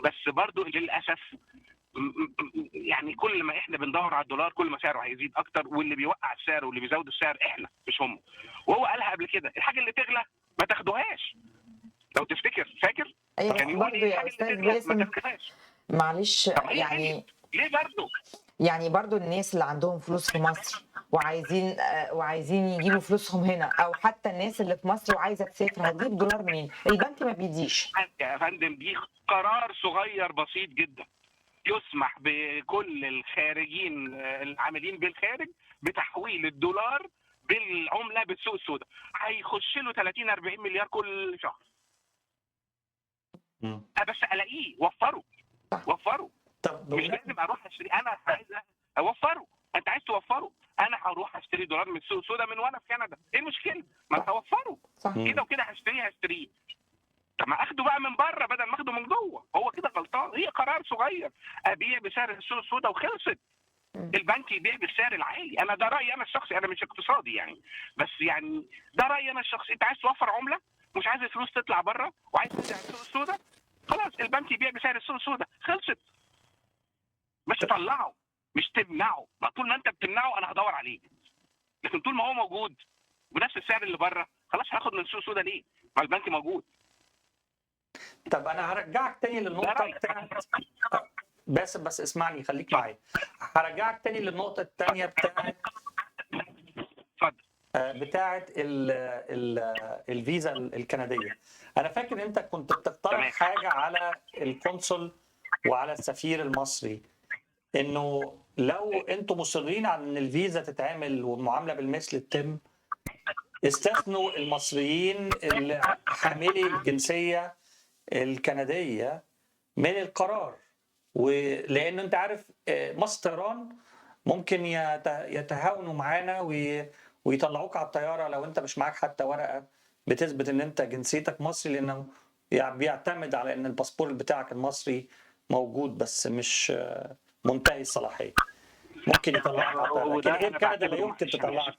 بس برضو للاسف يعني كل ما احنا بندور على الدولار كل ما سعره هيزيد اكتر، واللي بيوقع السعر واللي بيزود السعر احنا مش هم. وهو قالها قبل كده، الحاجه اللي تغلى ما تاخدوهاش. لو تفتكر، فاكر ايوه كان بس يقول برضه ايه؟ يا الحاجه اللي استاذ تغلى ما باسم تاخدوهاش. معلش طب هي يعني، غليت ليه برضه؟ يعني برضو الناس اللي عندهم فلوس في مصر وعايزين يجيبوا فلوسهم هنا، او حتى الناس اللي في مصر وعايزه تسافر، هتجيب دولار منين؟ البنك ما بيديش. يا فندم دي قرار صغير بسيط جدا، يسمح بكل الخارجين العاملين بالخارج بتحويل الدولار بالعمله بالسوق السوداء، هيخش له 30 40 مليار كل شهر. مم. بس الاقيه وفره، وفره. طب مش لازم اروح اشتري، انا عايز اوفره. انت عايز توفره، انا هروح اشتري دولار من السوق السوداء من وانا في كندا، ايه المشكله؟ ما انا هوفره صح. كده وكده، هشتريه. طب ما اخده بقى من بره بدل ما اخده من جوه. هو كده غلطان، هي قرار صغير، ابيع بسعر السوق السوداء وخلصت. البنك يبيع بالسعر العالي. انا ده رايي انا الشخصي، انا مش اقتصادي يعني، بس يعني ده رايي انا الشخصي. انت عايز توفر عمله، مش عايز الفلوس تطلع بره وعايز ترجع السوق السوداء، خلاص البنك يبيع بسعر السوق السوداء، خلصت. مش تطلعه، مش تمنعه. ما طول ما انت بتمنعه انا هدور عليه، لكن طول ما هو موجود بنفس السعر اللي بره، خلاص هاخد من السوق السوداء ليه؟ ما البنك موجود. طب انا هرجعك تاني ده للنقطه رايي. بتاعت باسم، بس اسمعني خليك معايا. هرجعك تاني للنقطه الثانيه بتاعت اتفضل. بتاعت الفيزا الكنديه. انا فاكر انت كنت بتقترح تمام. حاجه على القنصل وعلى السفير المصري، انه لو انتم مصرين على ان الفيزا تتعمل والمعامله بالمثل تتم، استثنوا المصريين اللي حاملي الجنسيه الكنديه من القرار. ولان انت عارف مصر طيران ممكن يتهاونوا معانا ويطلعوك على الطياره لو انت مش معاك حتى ورقه بتثبت ان انت جنسيتك مصري، لانه بيعتمد على ان الباسبور بتاعك المصري موجود بس مش منتهي الصلاحيه. ممكن يطلعك على الطياره، لكن اير كندا لا يمكن تطلعك.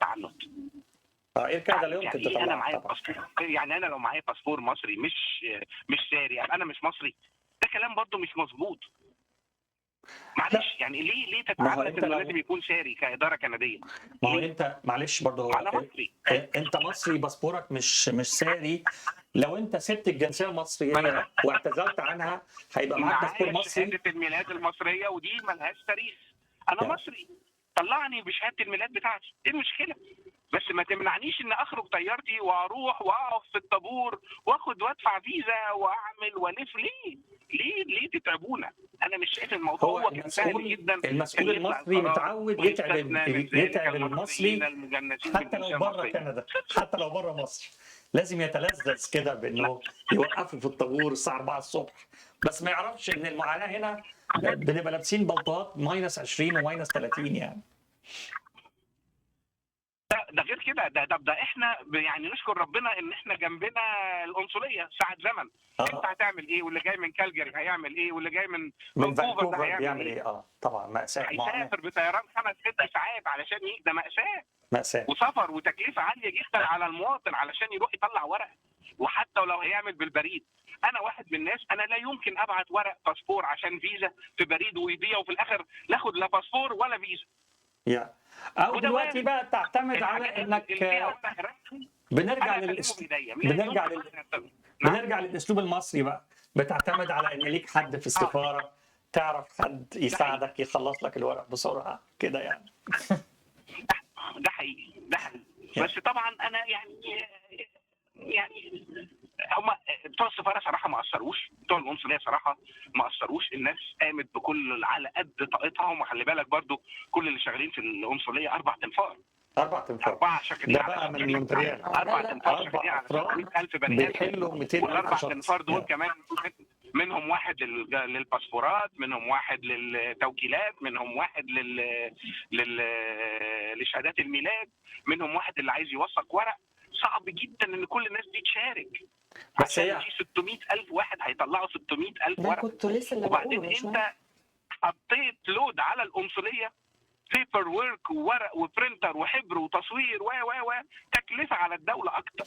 اير كندا لا يمكن يعني انا معايا تطلعك طبعا. باسبور، يعني انا لو معايا باسبور مصري مش ساري، انا مش مصري، ده كلام برضه مش مظبوط. معلش يعني ليه ما هو تتعمد انت انه لو- لازم يكون ساري كاداره كنديه؟ ما هو ليه؟ انت معلش برضه انا مصري. انت مصري باسبورك مش ساري. لو انت سبت الجنسيه المصريه واعتزلت عنها هيبقى معاك باسبور معايا مصري. شهاده الميلاد المصريه ودي ملهاش تاريخ، انا يعني. مصري، طلعني بشهاده الميلاد بتاعتي، ايه المشكله؟ بس ما تمنعنيش ان اخرج طيارتي واروح واقف في الطابور واخد وادفع فيزا واعمل والف. ليه تتعبونا؟ انا مش شايف الموضوع هو كان سهل جدا. المسؤول كان يطلع المصري القرار متعود ويستثنى من ذلك يتعب المصريين المصري المجنسين حتى بالجنسيه لو بره المصريه. كندا، حتى لو بره مصر لازم يتلذذ كده بانه يوقفوا في الطابور الساعه 4 الصبح، بس ما يعرفش ان المعاناه هنا بنبقى لابسين بلطوات -20 و -30 يعني. ده غير كده، ده احنا يعني نشكر ربنا ان احنا جنبنا القنصليه ساعه زمن. انت هتعمل ايه؟ واللي جاي من كالجاري هيعمل ايه؟ واللي جاي من من فانكوفر ده فانكوفر هيعمل بيعمل ايه؟ ايه؟ طبعا مأساة، معاناة، هيسافر بطيران 5-6 ساعات علشان يجي، ده مأساة مأساة. وسفر وتكلفه عاليه جدا على المواطن علشان يروح يطلع ورق، وحتى لو هيعمل بالبريد. انا واحد من الناس انا لا يمكن ابعت ورق باسبور عشان فيزا في بريد ويضيع وفي الاخر لا اخد لا باسبور ولا فيزا. او وده دلوقتي وارد. بقى تعتمد على الحاجات انك اللي فيها ورق رسمي بنرجع انا للأس... اسلمه بايديا. بنرجع لا لل... يمكن. بنرجع للاسلوب المصري بقى، بتعتمد على ان ليك حد في السفاره، تعرف حد يساعدك يخلص لك الورق بسرعه كده يعني. ده حقيقي، ده حقيقي. بس طبعا انا يعني هم بتوع السفاره صراحه ما اثروش، بتوع القنصليه صراحه ما اثروش. الناس قامت بكل على قد طاقتها، وخلي بالك برضو كل اللي شغالين في القنصليه 4 تنفار. 4 شغالين ده على بقى من 600,000. مونتريال. 4 تنفار 4 شغالين على افراد 600,000 بني ادم، بيحلوا 200,000 والاربع شخص. تنفار دول كمان منهم واحد للباسبورات، منهم واحد للتوكيلات، منهم واحد لل... لشهادات الميلاد، منهم واحد اللي عايز يوثق ورق. صعب جدا ان كل الناس دي تشارك، بس عشان هي في 600,000 واحد هيطلعوا 600,000 ده ورق. كنت لسه اللي وبعدين بقوله شويه. انت حطيت لود على القنصليه، بيبر وورك وورق وبرنتر وحبر وتصوير و تكلفه على الدوله اكتر.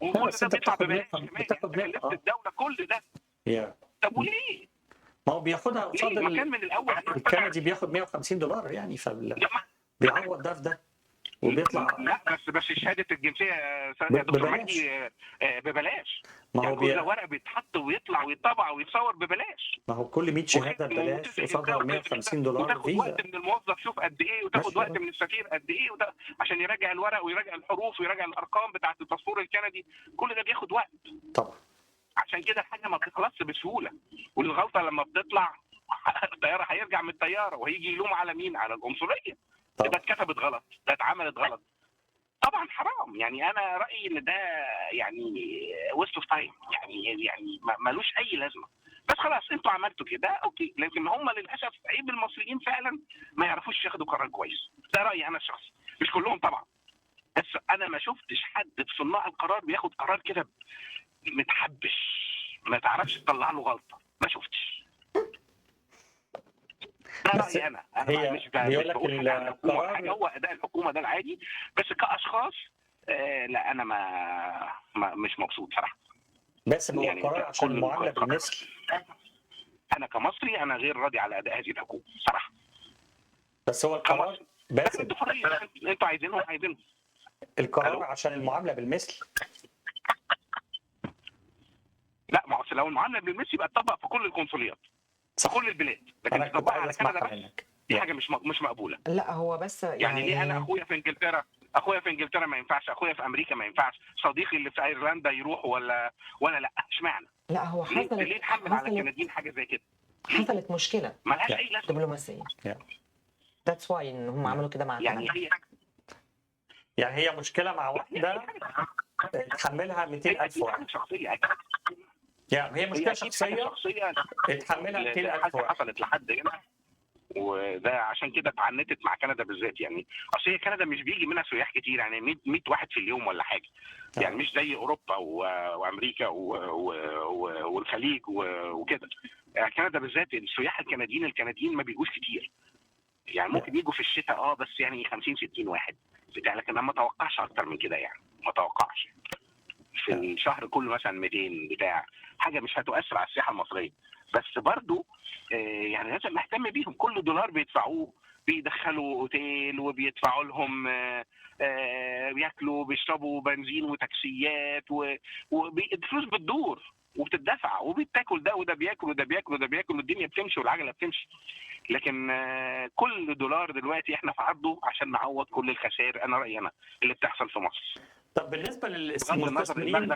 وكل بس ده انت بيدفع بتاخد ببلاش منهم، كمان، بتاخد يعني كلفت منهم. الدوله كل ده. طب وليه؟ ما هو بياخدها قصاد ليه؟ ما كان من الاول الكندي بياخد $150 يعني، بيعوض ده في ده وبيطلع. لا بس شهاده الجنسيه يا دكتور ببلاش. مجدي ببلاش. ما هو يعني كل ورق بيتحط ويطلع ويطبع ويتصور ببلاش. ما هو كل 100 شهاده ببلاش قصادها $150 وتاخد فيزا. وقت من الموظف شوف قد ايه، وتاخد ماشي. وقت من السفير قد ايه، عشان يراجع الورق ويراجع الحروف ويراجع الارقام بتاعه الباسبور الكندي. كل ده بياخد وقت. طبعا. عشان كده الحاجه ما بتخلصش بسهوله، والغلطه لما بتطلع الطياره هيرجع من الطياره وهيجي يلوم على مين؟ على القنصليه. ده اتكتبت غلط، ده اتعملت غلط. طبعا حرام. يعني انا رايي ان ده يعني ويست اوف تايم، يعني ملوش اي لازمه. بس خلاص انتوا عملتوا كده اوكي، لكن هم للاسف عيب المصريين فعلا ما يعرفوش ياخدوا قرار كويس. ده رايي انا الشخصي، مش كلهم طبعا، بس انا ما شفتش حد في صناع القرار بياخد قرار كده متحبش ما تعرفش تطلع له غلطه. ما شفتش. ده رايي انا مش بقول حاجه عن الحكومه، حاجه هو اداء الحكومه ده العادي. بس كاشخاص لا انا ما مش مبسوط صراحه. بس هو يعني القرار عشان المعامله بالمثل. انا كمصري انا غير راضي على اداء هذه الحكومه صراحه. بس هو القرار بس انتوا عايزينهم القرار عشان المعامله بالمثل. لا ما هو لو المعامله بالمثل يبقى تطبق في كل القنصليات في كل البلاد، لكن تطبقها على كندا بس دي حاجه مش مقبوله. لا هو بس يعني ليه انا اخويا في انجلترا ما ينفعش، اخويا في امريكا ما ينفعش، صديقي اللي في ايرلندا يروح وانا لا؟ اشمعنى؟ لا هو ليه تحمل على الكنديين حاجه زي كده؟ حصلت مشكله مالهاش اي لازمه دبلوماسيه. ذاتس واي ان هم عملوا كده مع يعني هي مشكله مع واحده تحملها 200,000 واحد. يعني هي مشكله شخصيه تحملها 200,000 واحد. حصلت لحد هنا، وده عشان كده اتعنتت مع كندا بالذات. يعني اصل هي كندا مش بيجي منها سياح كتير، يعني 100 واحد في اليوم ولا حاجه. يعني مش زي اوروبا وامريكا والخليج وكده. يعني كندا بالذات السياح الكنديين ما بيجوش كتير. يعني ممكن يجوا في الشتاء بس يعني 50-60 واحد بتاع، لكن انا ما اتوقعش اكتر من كده. يعني ما اتوقعش في الشهر كله مثلا 200 بتاع حاجه مش هتؤثر على السياحه المصريه. بس برضو يعني لازم نهتم بيهم. كل دولار بيدفعوه بيدخلوا اوتيل وبيدفعوا لهم بياكلوا بيشربوا بنزين وتاكسيات والفلوس بتدور وبتدفع وبتاكل، ده وده بياكل وده بياكل وده بياكل، والدنيا بتمشي والعجله بتمشي. لكن كل دولار دلوقتي احنا في عرضه عشان نعوض كل الخسائر انا رايي اللي بتحصل في مصر. طب بالنسبه للمستثمرين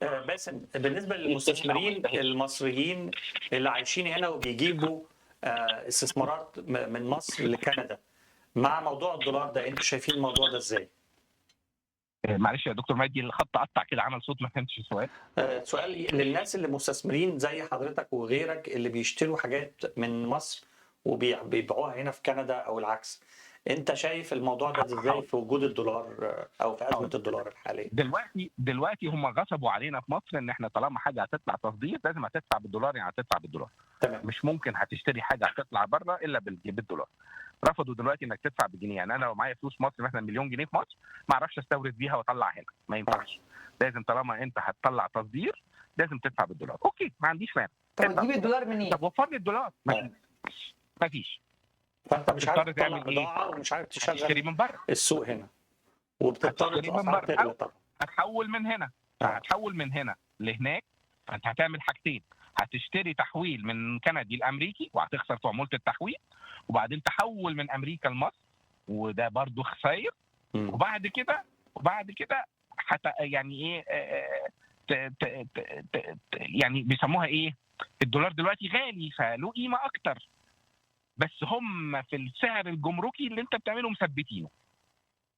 باسم، بالنسبه للمستثمرين المصريين اللي عايشين هنا وبيجيبوا استثمارات من مصر لكندا مع موضوع الدولار ده، انتوا شايفين الموضوع ده ازاي؟ معلش يا دكتور مجدي الخط قطع كده عمل صوت ما فهمتش السؤال. سؤال للناس اللي مستثمرين زي حضرتك وغيرك اللي بيشتروا حاجات من مصر وبيبيعوها هنا في كندا او العكس، انت شايف الموضوع ده ازاي في وجود الدولار او في ازمه الدولار الحاليه؟ دلوقتي هم غصبوا علينا في مصر ان احنا طالما حاجه هتطلع تصدير لازم هتدفع بالدولار، يعني هتدفع بالدولار. تمام. مش ممكن هتشتري حاجه هتطلع بره الا بالدولار. رفضوا دلوقتي انك تدفع بالجنيه، يعني انا لو معايا فلوس مصر مثلا مليون جنيه في مصر ما اعرفش استورد بيها واطلع هنا، ما ينفعش. لازم طالما انت هتطلع تصدير لازم تدفع بالدولار. اوكي ما عنديش مانع. طب ادفع. تجيب الدولار منين؟ طب وفر لي الدولار. ما فيش. فانت مش عارف تضطر تطلع تعمل ايه؟ بضاعه ومش عارف هتشتري تشغل من بره، السوق هنا، وبتضطر هتشتري من الاسعار بره. تغلى طبعا. هتحول من هنا، هتحول من هنا لهناك. فانت هتعمل حاجتين، هتشتري تحويل من كندي لامريكي وهتخسر في عموله التحويل، وبعدين تحول من امريكا لمصر وده برضو خسائر. وبعد كده يعني ايه يعني بيسموها ايه، الدولار دلوقتي غالي فله قيمه اكتر، بس هم في السعر الجمركي اللي انت بتعمله مثبتينه،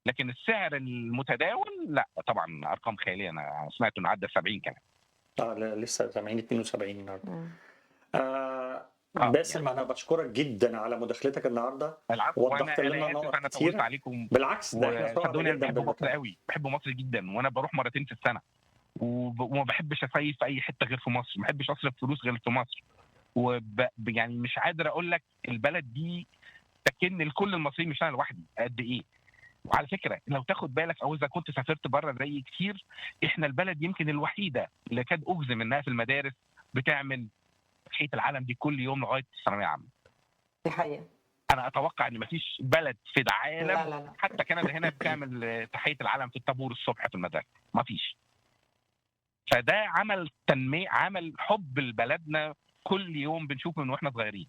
لكن السعر المتداول لا طبعا ارقام خياليه. انا سمعت انه عدى 70 كمان. لا لسه سامعين 72 النهارده. باسم يعني. انا بشكرك جدا على مداخلتك النهارده. العفو. وضحت وانا لنا اسف نقط انا طولت كتيره. عليكم. بالعكس ده احنا سعداء وصدقوني انا جدا بحب مصر بالمكالمه. قوي، بحب مصر جدا، وانا بروح مرتين في السنه وما بحبش اصيف في اي حته غير في مصر، ما بحبش اصرف فلوس غير في مصر. يعني مش قادر اقول لك البلد دي تكن لكل المصريين مش انا لوحدي قد ايه. وعلى فكره لو تاخد بالك او اذا كنت سافرت بره زي كتير، احنا البلد يمكن الوحيده اللي كاد اجزم انها في المدارس بتعمل تحيه العلم دي كل يوم لغايه الثانويه العامه. دي حقيقه. انا اتوقع ان مفيش بلد في العالم لا. حتى كندا هنا بتعمل تحيه العلم في الطابور الصبح في المدرسه، مفيش. فده عمل تنميه، عمل حب لبلدنا كل يوم بنشوفه من واحنا صغيرين.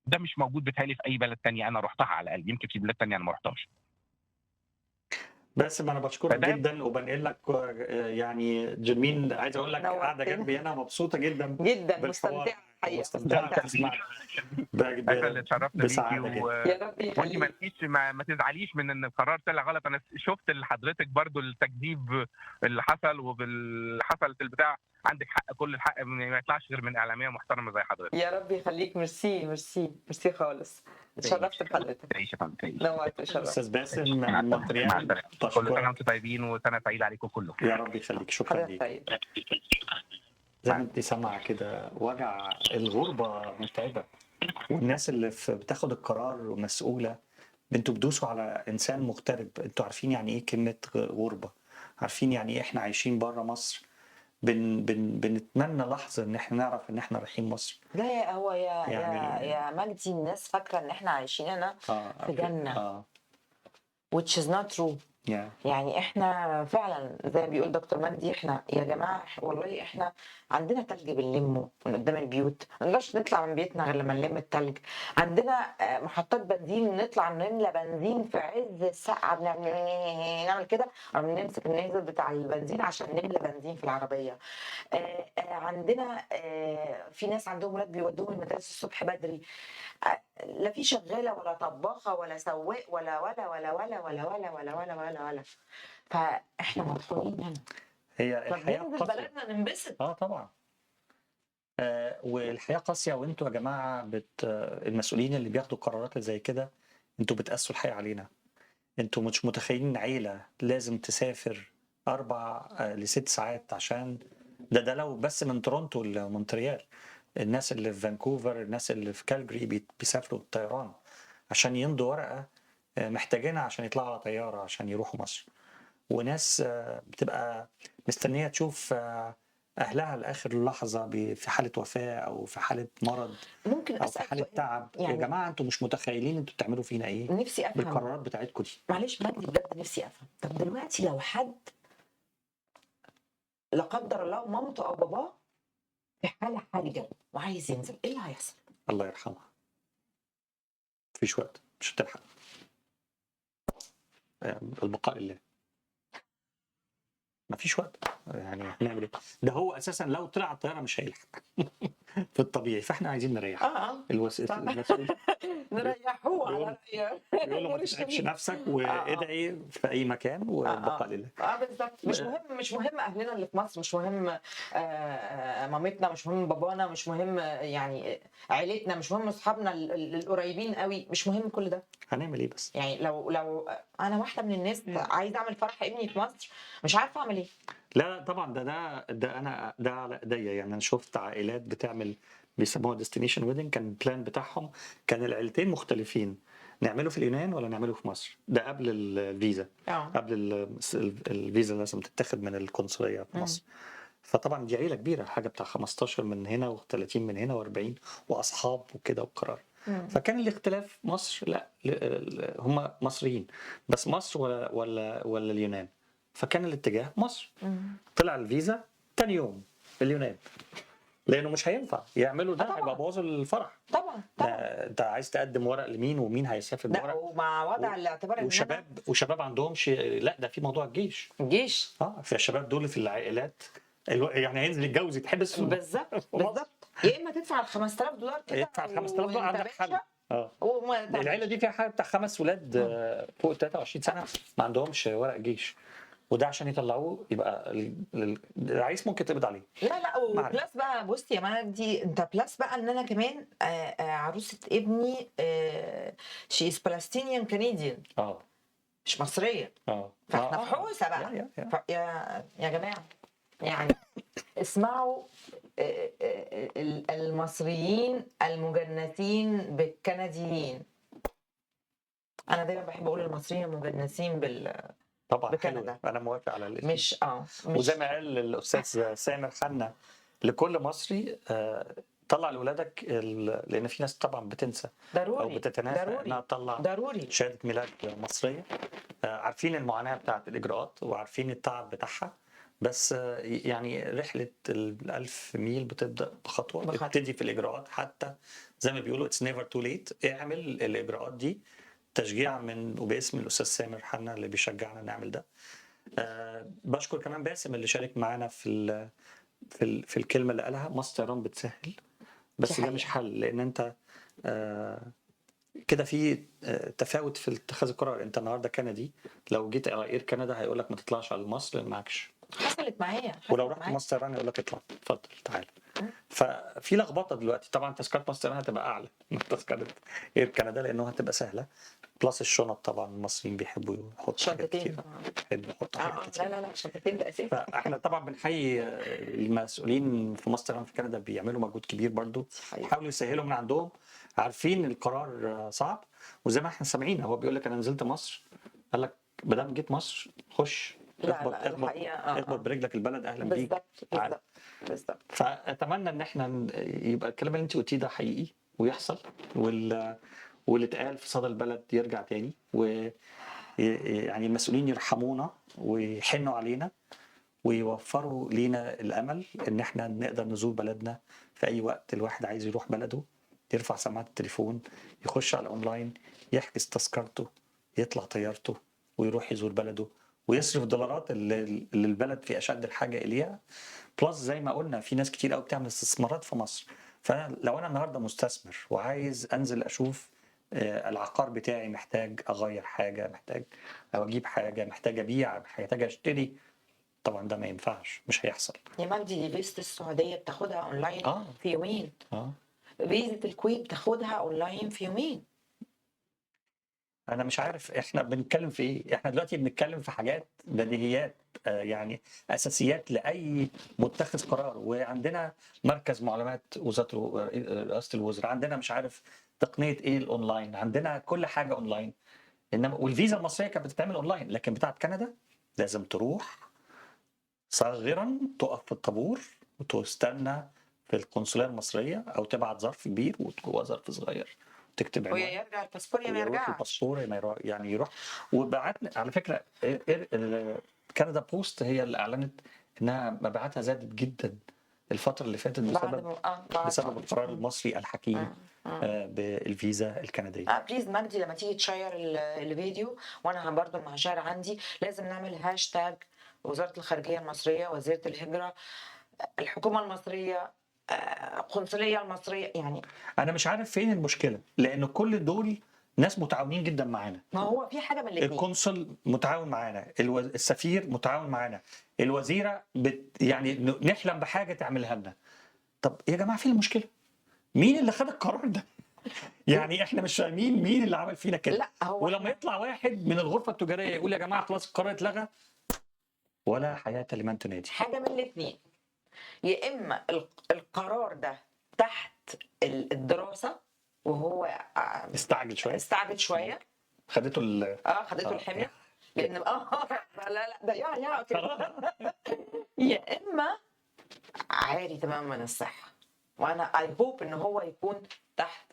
ده مش موجود بيتهيألي في اي بلد تانية انا رحتها على الاقل، يمكن في بلاد تانية انا ما رحتهاش. باسم انا بشكرك جدا وبنقل لك يعني جميل. عايز اقول لك قاعده جنبي هنا مبسوطه جدا مستمتعه حقيقه. مستمتعه تسمع اللي اتشرفت بيكي يا رب يخليك. ما تزعليش من ان القرار طلع غلط. انا شفت لحضرتك برضو التكذيب اللي حصل واللي حصلت البتاع، عندك حق، كل الحق ما يطلعش غير من اعلاميه محترمه زي حضرتك. يا رب يخليك. ميرسي خالص. اتشرفت بحضرتك. تعيش يا فندم، تعيش. نورت وشرفت. استاذ باسم من مونتريال، كل سنه وانتم طيبين وسنه سعيده عليكم كلكم. يا رب يخليك. شكرا ليك. طيب. زي ما انت سامعه كده، وجع الغربه متعبه، والناس اللي بتاخد القرار ومسؤوله. انتوا بتدوسوا على انسان مغترب. انتوا عارفين يعني ايه كلمه غربه، عارفين يعني ايه احنا عايشين بره مصر. بنتمنى لحظه ان احنا نعرف ان احنا رايحين مصر. لا هو يا مجدي، الناس فاكره ان احنا عايشين هنا في جنه. which is not true. يعني احنا فعلا زي ما بيقول دكتور مجدي، احنا يا جماعه والله احنا عندنا تلج بنلمه من قدام البيوت، ما نقدرش نطلع من بيتنا غير لما نلم التلج. عندنا محطات بنزين نطلع نملى بنزين في عز السقعه، نعمل كده او نمسك النازل بتاع البنزين عشان نملى بنزين في العربيه. عندنا في ناس عندهم ولاد بيودوهم المدارس الصبح بدري، لا في شغاله ولا طباخه ولا سواق ولا فاحنا مطحونين هنا. هي الحياه قاسيه. بلدنا ننبسط. طبعا. والحياه قاسيه، وانتوا يا جماعه المسؤولين اللي بياخدوا قرارات اللي زي كده، انتوا بتقاسوا الحياه علينا. انتوا مش متخيلين عيله لازم تسافر 4 ل6 ساعات عشان ده لو بس من تورونتو لمونتريال. الناس اللي في فانكوفر، الناس اللي في كالجري بيسافروا بالطيران عشان يمضوا ورقه محتاجينها عشان يطلعوا على طياره عشان يروحوا مصر. وناس بتبقى مستنيه تشوف اهلها لاخر لحظه في حاله وفاه او في حاله مرض، ممكن او في حاله تعب. يعني يا جماعه انتوا مش متخيلين انتوا بتعملوا فينا ايه. نفسي افهم بالقرارات بتاعتكم دي. معلش مجدي بجد نفسي افهم. طب دلوقتي لو حد لا قدر الله مامته او باباه في حاله حرجه وعايز ينزل، ايه اللي هيحصل؟ الله يرحمها. مفيش وقت، مش هتلحق. البقاء لله. مفيش وقت. يعني هنعمل ايه؟ ده هو اساسا لو طلع الطياره مش هيلحق. في الطبيعي، فاحنا عايزين نريح اه المسؤول نريحوه على بيقول- رأيه بيقول له ما تتعبش نفسك وادعي في اي مكان والبقاء لله. بالظبط. مش مهم اهلنا اللي في مصر، مش مهم مامتنا، مش مهم بابانا، مش مهم يعني عيلتنا، مش مهم اصحابنا القريبين قوي، مش مهم كل ده. هنعمل ايه بس؟ يعني لو انا واحده من الناس عايزه اعمل فرح ابني في مصر، مش عارفه اعمل ايه. لا طبعا ده انا ده على ايديا، يعني انا شفت عائلات بتعمل بيسموها ديستنيشن ويدنج، كان البلان بتاعهم كان العيلتين مختلفين، نعمله في اليونان ولا نعمله في مصر، ده قبل الفيزا، قبل الفيزا لازم تتاخد من القنصليه في مصر. فطبعا دي عيله كبيره، حاجه بتاع 15 من هنا و30 من هنا و40 واصحاب وكده وقرار. فكان الاختلاف مصر لا هم مصريين بس، مصر ولا اليونان، فكان الاتجاه مصر. طلع الفيزا تاني يوم اليونان، لانه مش هينفع يعملوا ده، طبعاً. هيبقى بوظوا الفرح. طبعا انت عايز تقدم ورق لمين ومين هيسافر لا، بورق، ومع وضع الاعتبار ان أنا وشباب عندهمش، لا ده في موضوع الجيش. الجيش. في الشباب دول في العائلات يعني هينزل يتجوز يتحبس في بالظبط. يا اما تدفع ال $5000 كده، يدفع 5000 دولار عندك حل. العيله دي فيها حاجه بتاع 5 ولاد فوق 23 سنه ما عندهمش ورق جيش، وده عشان يطلعوه يبقى الرئيس ممكن تقبض عليه. لا وبلس بقى، بص يا مجدي، انت بلس بقى ان انا كمان عروسه ابني شي از بالستينيان كنديان، مش مصريه. فاحنا في حوسه بقى. يا جماعه يعني اسمعوا المصريين المجنسين بالكنديين. انا دايما بحب اقول المصريين المجنسين طبعا بكندا. انا موافق على الاسم. مش وزي ما قال الاستاذ سامر حنا لكل مصري طلع لاولادك لان في ناس طبعا بتنسى ضروري او بتتناسى انها تطلع ضروري شهاده ميلاد مصريه. عارفين المعاناه بتاعت الاجراءات وعارفين التعب بتاعها، بس يعني رحله ال1000 ميل بتبدا بخطوه. ابتدي في الاجراءات، حتى زي ما بيقولوا اتس نيفر تو ليت، اعمل الاجراءات دي تشجيع من وباسم الاستاذ سامر حنا اللي بيشجعنا نعمل ده. بشكر كمان باسم اللي شارك معانا في الكلمه اللي قالها، مصر طيران بتسهل، بس ده مش حل، لان انت كده في تفاوت في اتخاذ القرار. انت النهارده كندي، لو جيت على اير كندا هيقول لك ما تطلعش على مصر لان معكش. حصلت معايا. ولو رحت مصر طيران يقول لك اطلع، اتفضل تعالى. ففي لخبطه دلوقتي. طبعا تذكره مصر طيران هتبقى اعلى من تذكره اير كندا لانه هتبقى سهله، بلس الشنط. طبعا المصريين بيحبوا يحطوا حاجات كتير، بيحبوا يحطوا حاجات كتير. لا شنطتين ده اساسي. فاحنا طبعا بنحيي المسؤولين في مصر طيران في كندا، بيعملوا مجهود كبير برضو، يحاولوا يسهلوا من عندهم، عارفين القرار صعب. وزي ما احنا سامعين هو بيقول لك انا نزلت مصر، قال لك ما دام جيت مصر خش اخبط برجلك البلد، اهلا بيك. بالظبط. فاتمنى ان احنا يبقى الكلام اللي انت قلتيه ده حقيقي ويحصل، واللي اتقال في صدى البلد يرجع تاني، ويعني المسؤولين يرحمونا ويحنوا علينا ويوفروا لينا الامل ان احنا نقدر نزور بلدنا في اي وقت. الواحد عايز يروح بلده يرفع سماعه التليفون، يخش على اونلاين، يحجز تذكرته، يطلع طيارته ويروح يزور بلده ويصرف دولارات اللي البلد في اشد الحاجه اليها. بلس زي ما قلنا في ناس كتير قوي بتعمل استثمارات في مصر. فلو انا النهارده مستثمر وعايز انزل اشوف العقار بتاعي، محتاج اغير حاجه، محتاج او اجيب حاجه، محتاج ابيع، محتاج اشتري، طبعا ده ما ينفعش، مش هيحصل. يا مجدي دي فيزة السعوديه بتاخدها اونلاين في يومين. فيزة الكويت بتاخدها اونلاين في يومين. انا مش عارف احنا بنتكلم في ايه. احنا دلوقتي بنتكلم في حاجات بديهيات، يعني اساسيات لاي متخذ قرار. وعندنا مركز معلومات رئاسه الوزراء، عندنا مش عارف تقنيه ايه الاونلاين، عندنا كل حاجه اونلاين. انما والفيزا المصريه كانت بتتعمل اونلاين، لكن بتاعت كندا لازم تروح صاغرا، تقف في الطابور وتستنى في القنصليه المصريه، او تبعت ظرف كبير وجوه ظرف صغير تكتب عنوان، ويرجع الباسبور يا ما يرجعش. الباسبور يعني يروح. وبعتنا على فكره كندا بوست هي اللي اعلنت انها مبيعاتها زادت جدا الفتره اللي فاتت بسبب القرار المصري الحكيم بالفيزا الكنديه. بليز مجدي لما تيجي تشير الفيديو، وانا برضه هشير عندي، لازم نعمل هاشتاج وزاره الخارجيه المصريه، وزيره الهجره، الحكومه المصريه قنصليه المصريه يعني. انا مش عارف فين المشكله، لان كل دول ناس متعاونين جدا معانا. ما هو في حاجه من الاثنين. القنصل متعاون معانا، السفير متعاون معانا، الوزيره يعني نحلم بحاجه تعملها لنا. طب يا جماعه فين المشكله؟ مين اللي خد القرار ده؟ يعني احنا مش فاهمين مين اللي عمل فينا كده. لا هو ولما يطلع واحد من الغرفه التجاريه يقول يا جماعه خلاص القرار اتلغى، ولا حياه لمن تنادي. حاجه من الاثنين، يا اما القرار ده تحت الدراسه وهو استعجل شويه، استعجل شويه، خدته خدته الحميه، لان لا لا ده يا كده. يا اما عاري تماما الصحه، وانا اي هوب ان هو يكون تحت.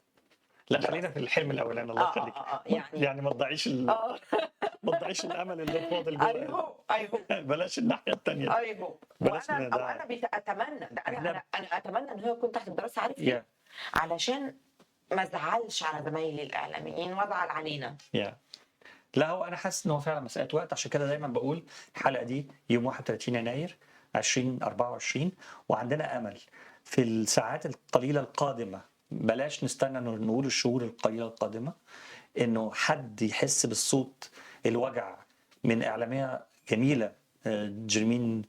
لا خلينا في الحلم الاولاني، الله يخليك. يعني ما تضيعيش ما تضيعيش الامل اللي فاضل اي جوه. هوب اي هوب بلاش الناحيه الثانيه. اي هوب. بلاش وانا اتمنى ده، انا اتمنى ان هو يكون تحت الدراسه. عارف ليه؟ علشان ما ازعلش على زمايلي الاعلاميين وازعل علينا. لا هو انا حاسس ان هو فعلا مساله وقت، عشان كده دايما بقول الحلقه دي يوم 31 يناير 2024، وعندنا امل في الساعات القليله القادمه، بلاش نستنى نقول الشهور القليله القادمه، انه حد يحس بالصوت الوجع من اعلاميه جميله جرمين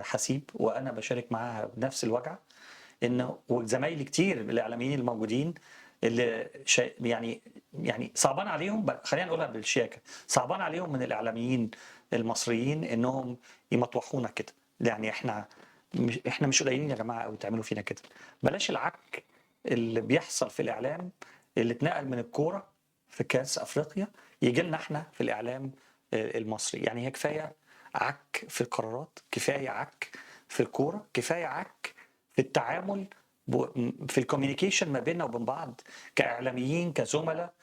حسيب، وانا بشارك معاها بنفس الوجع، انه وزمايلي كتير الاعلاميين الموجودين اللي يعني صعبان عليهم، خلينا نقولها بالشياكه، صعبان عليهم من الاعلاميين المصريين انهم يمطوحونا كده. يعني احنا مش قليلين يا جماعه قوي تعملوا فينا كده. بلاش العك اللي بيحصل في الاعلام اللي اتنقل من الكوره في كاس افريقيا يجي لنا احنا في الاعلام المصري. يعني هي كفايه عك في القرارات، كفايه عك في الكوره، كفايه عك في التعامل في الكوميونيكيشن ما بيننا وبين بعض كاعلاميين، كزملاء،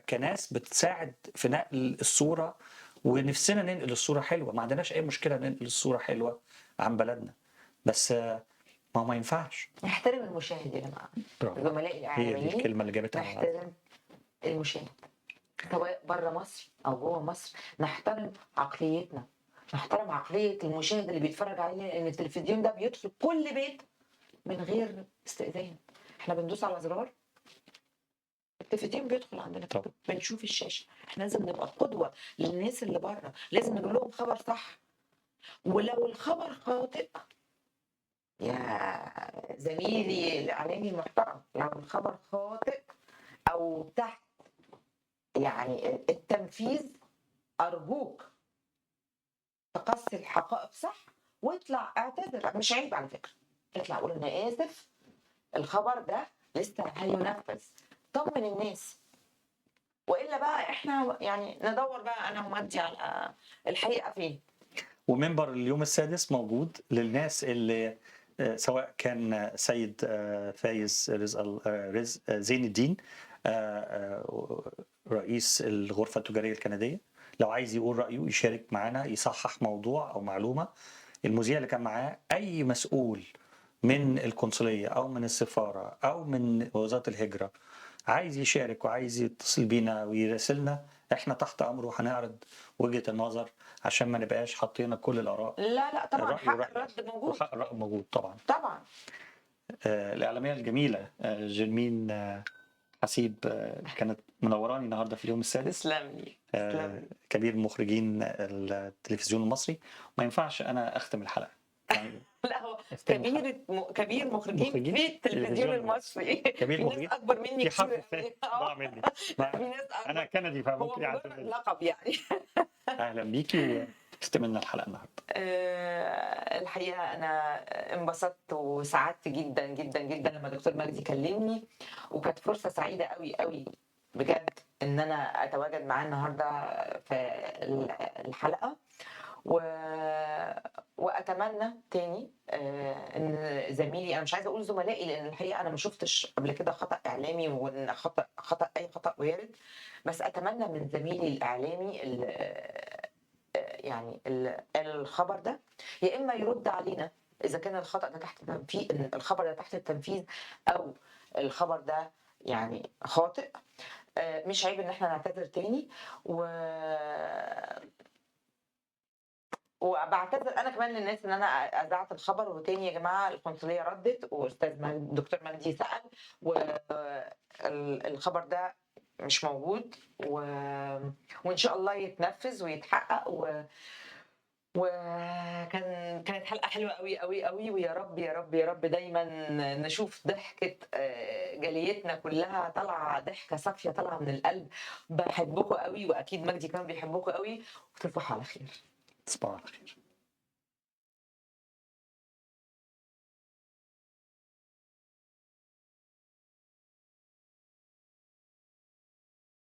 كناس بتساعد في نقل الصوره، ونفسنا ننقل الصوره حلوه، ما عندناش اي مشكله ننقل الصوره حلوه عن بلدنا، بس ما ينفعش. نحترم المشاهد يا جماعه، زملائي الاعلاميين، هي دي الكلمه اللي جابتها. نحترم المشاهد سواء بره مصر او جوه مصر، نحترم عقليتنا، نحترم عقليه المشاهد اللي بيتفرج علينا، لان التلفزيون ده بيدخل كل بيت من غير استئذان. احنا بندوس على زرار التلفزيون بيدخل عندنا، بنشوف الشاشه. احنا لازم نبقى قدوه للناس اللي بره، لازم نقول لهم خبر صح، ولو الخبر خاطئ يا زميلي الاعلامي المحترم، لو الخبر خاطئ او تحت يعني التنفيذ، ارجوك تقصي الحقائق صح واطلع اعتذر. مش عيب على فكره، اطلع قول انا اسف، الخبر ده لسه هينفذ، طمن الناس. والا بقى احنا يعني ندور بقى انا ومجدي على الحقيقه فين. ومنبر اليوم السادس موجود للناس اللي سواء كان سيد فايز رزق زين الدين رئيس الغرفة التجارية الكندية، لو عايز يقول رأيه يشارك معنا يصحح موضوع أو معلومة، المذيع اللي كان معاه، أي مسؤول من القنصلية أو من السفارة أو من وزارة الهجرة عايز يشارك وعايز يتصل بينا ويراسلنا، احنا تحت امره، هنعرض وجهة النظر عشان ما نبقاش حاطين كل الاراء. لا طبعا حق الرد موجود، حق الرأي موجود طبعا. الاعلاميه الجميله جرمين حسيب كانت منوراني النهارده في اليوم السادس. تسلم لي. كبير مخرجين التلفزيون المصري، ما ينفعش انا اختم الحلقه يعني لا هو كبير مخرجين في التلفزيون المصري، كبير مخرجين اكبر مني كتير. ضاع مني انا كندي فممكن لقب يعني. اهلا بيكي، واختم لنا الحلقه النهارده. الحقيقه انا انبسطت وسعدت جدا جدا جدا لما دكتور مجدي كلمني، وكانت فرصه سعيده قوي قوي بجد ان انا اتواجد معاه النهارده في الحلقه. واتمنى تاني ان زميلي، انا مش عايزه اقول زملائي لان الحقيقه انا ما شفتش قبل كده خطا اعلامي، وان خطا اي خطا وارد، بس اتمنى من زميلي الاعلامي يعني الخبر ده يا اما يرد علينا اذا كان الخطا ده تحت التنفيذ، الخبر ده تحت التنفيذ، او الخبر ده يعني خاطئ. مش عيب ان احنا نعتذر تاني، وبعتذر انا كمان للناس ان انا اذعت الخبر، وتاني يا جماعه القنصليه ردت واستاذ دكتور مجدي سال، والخبر ده مش موجود وان شاء الله يتنفذ ويتحقق كانت حلقه حلوه قوي قوي قوي، ويا رب يا رب يا رب دايما نشوف ضحكه جاليتنا كلها طالعه ضحكه صافيه طالعه من القلب. بحبكم قوي، واكيد مجدي كمان بيحبكم قوي، وتصبحوا على خير. تصبحوا على خير.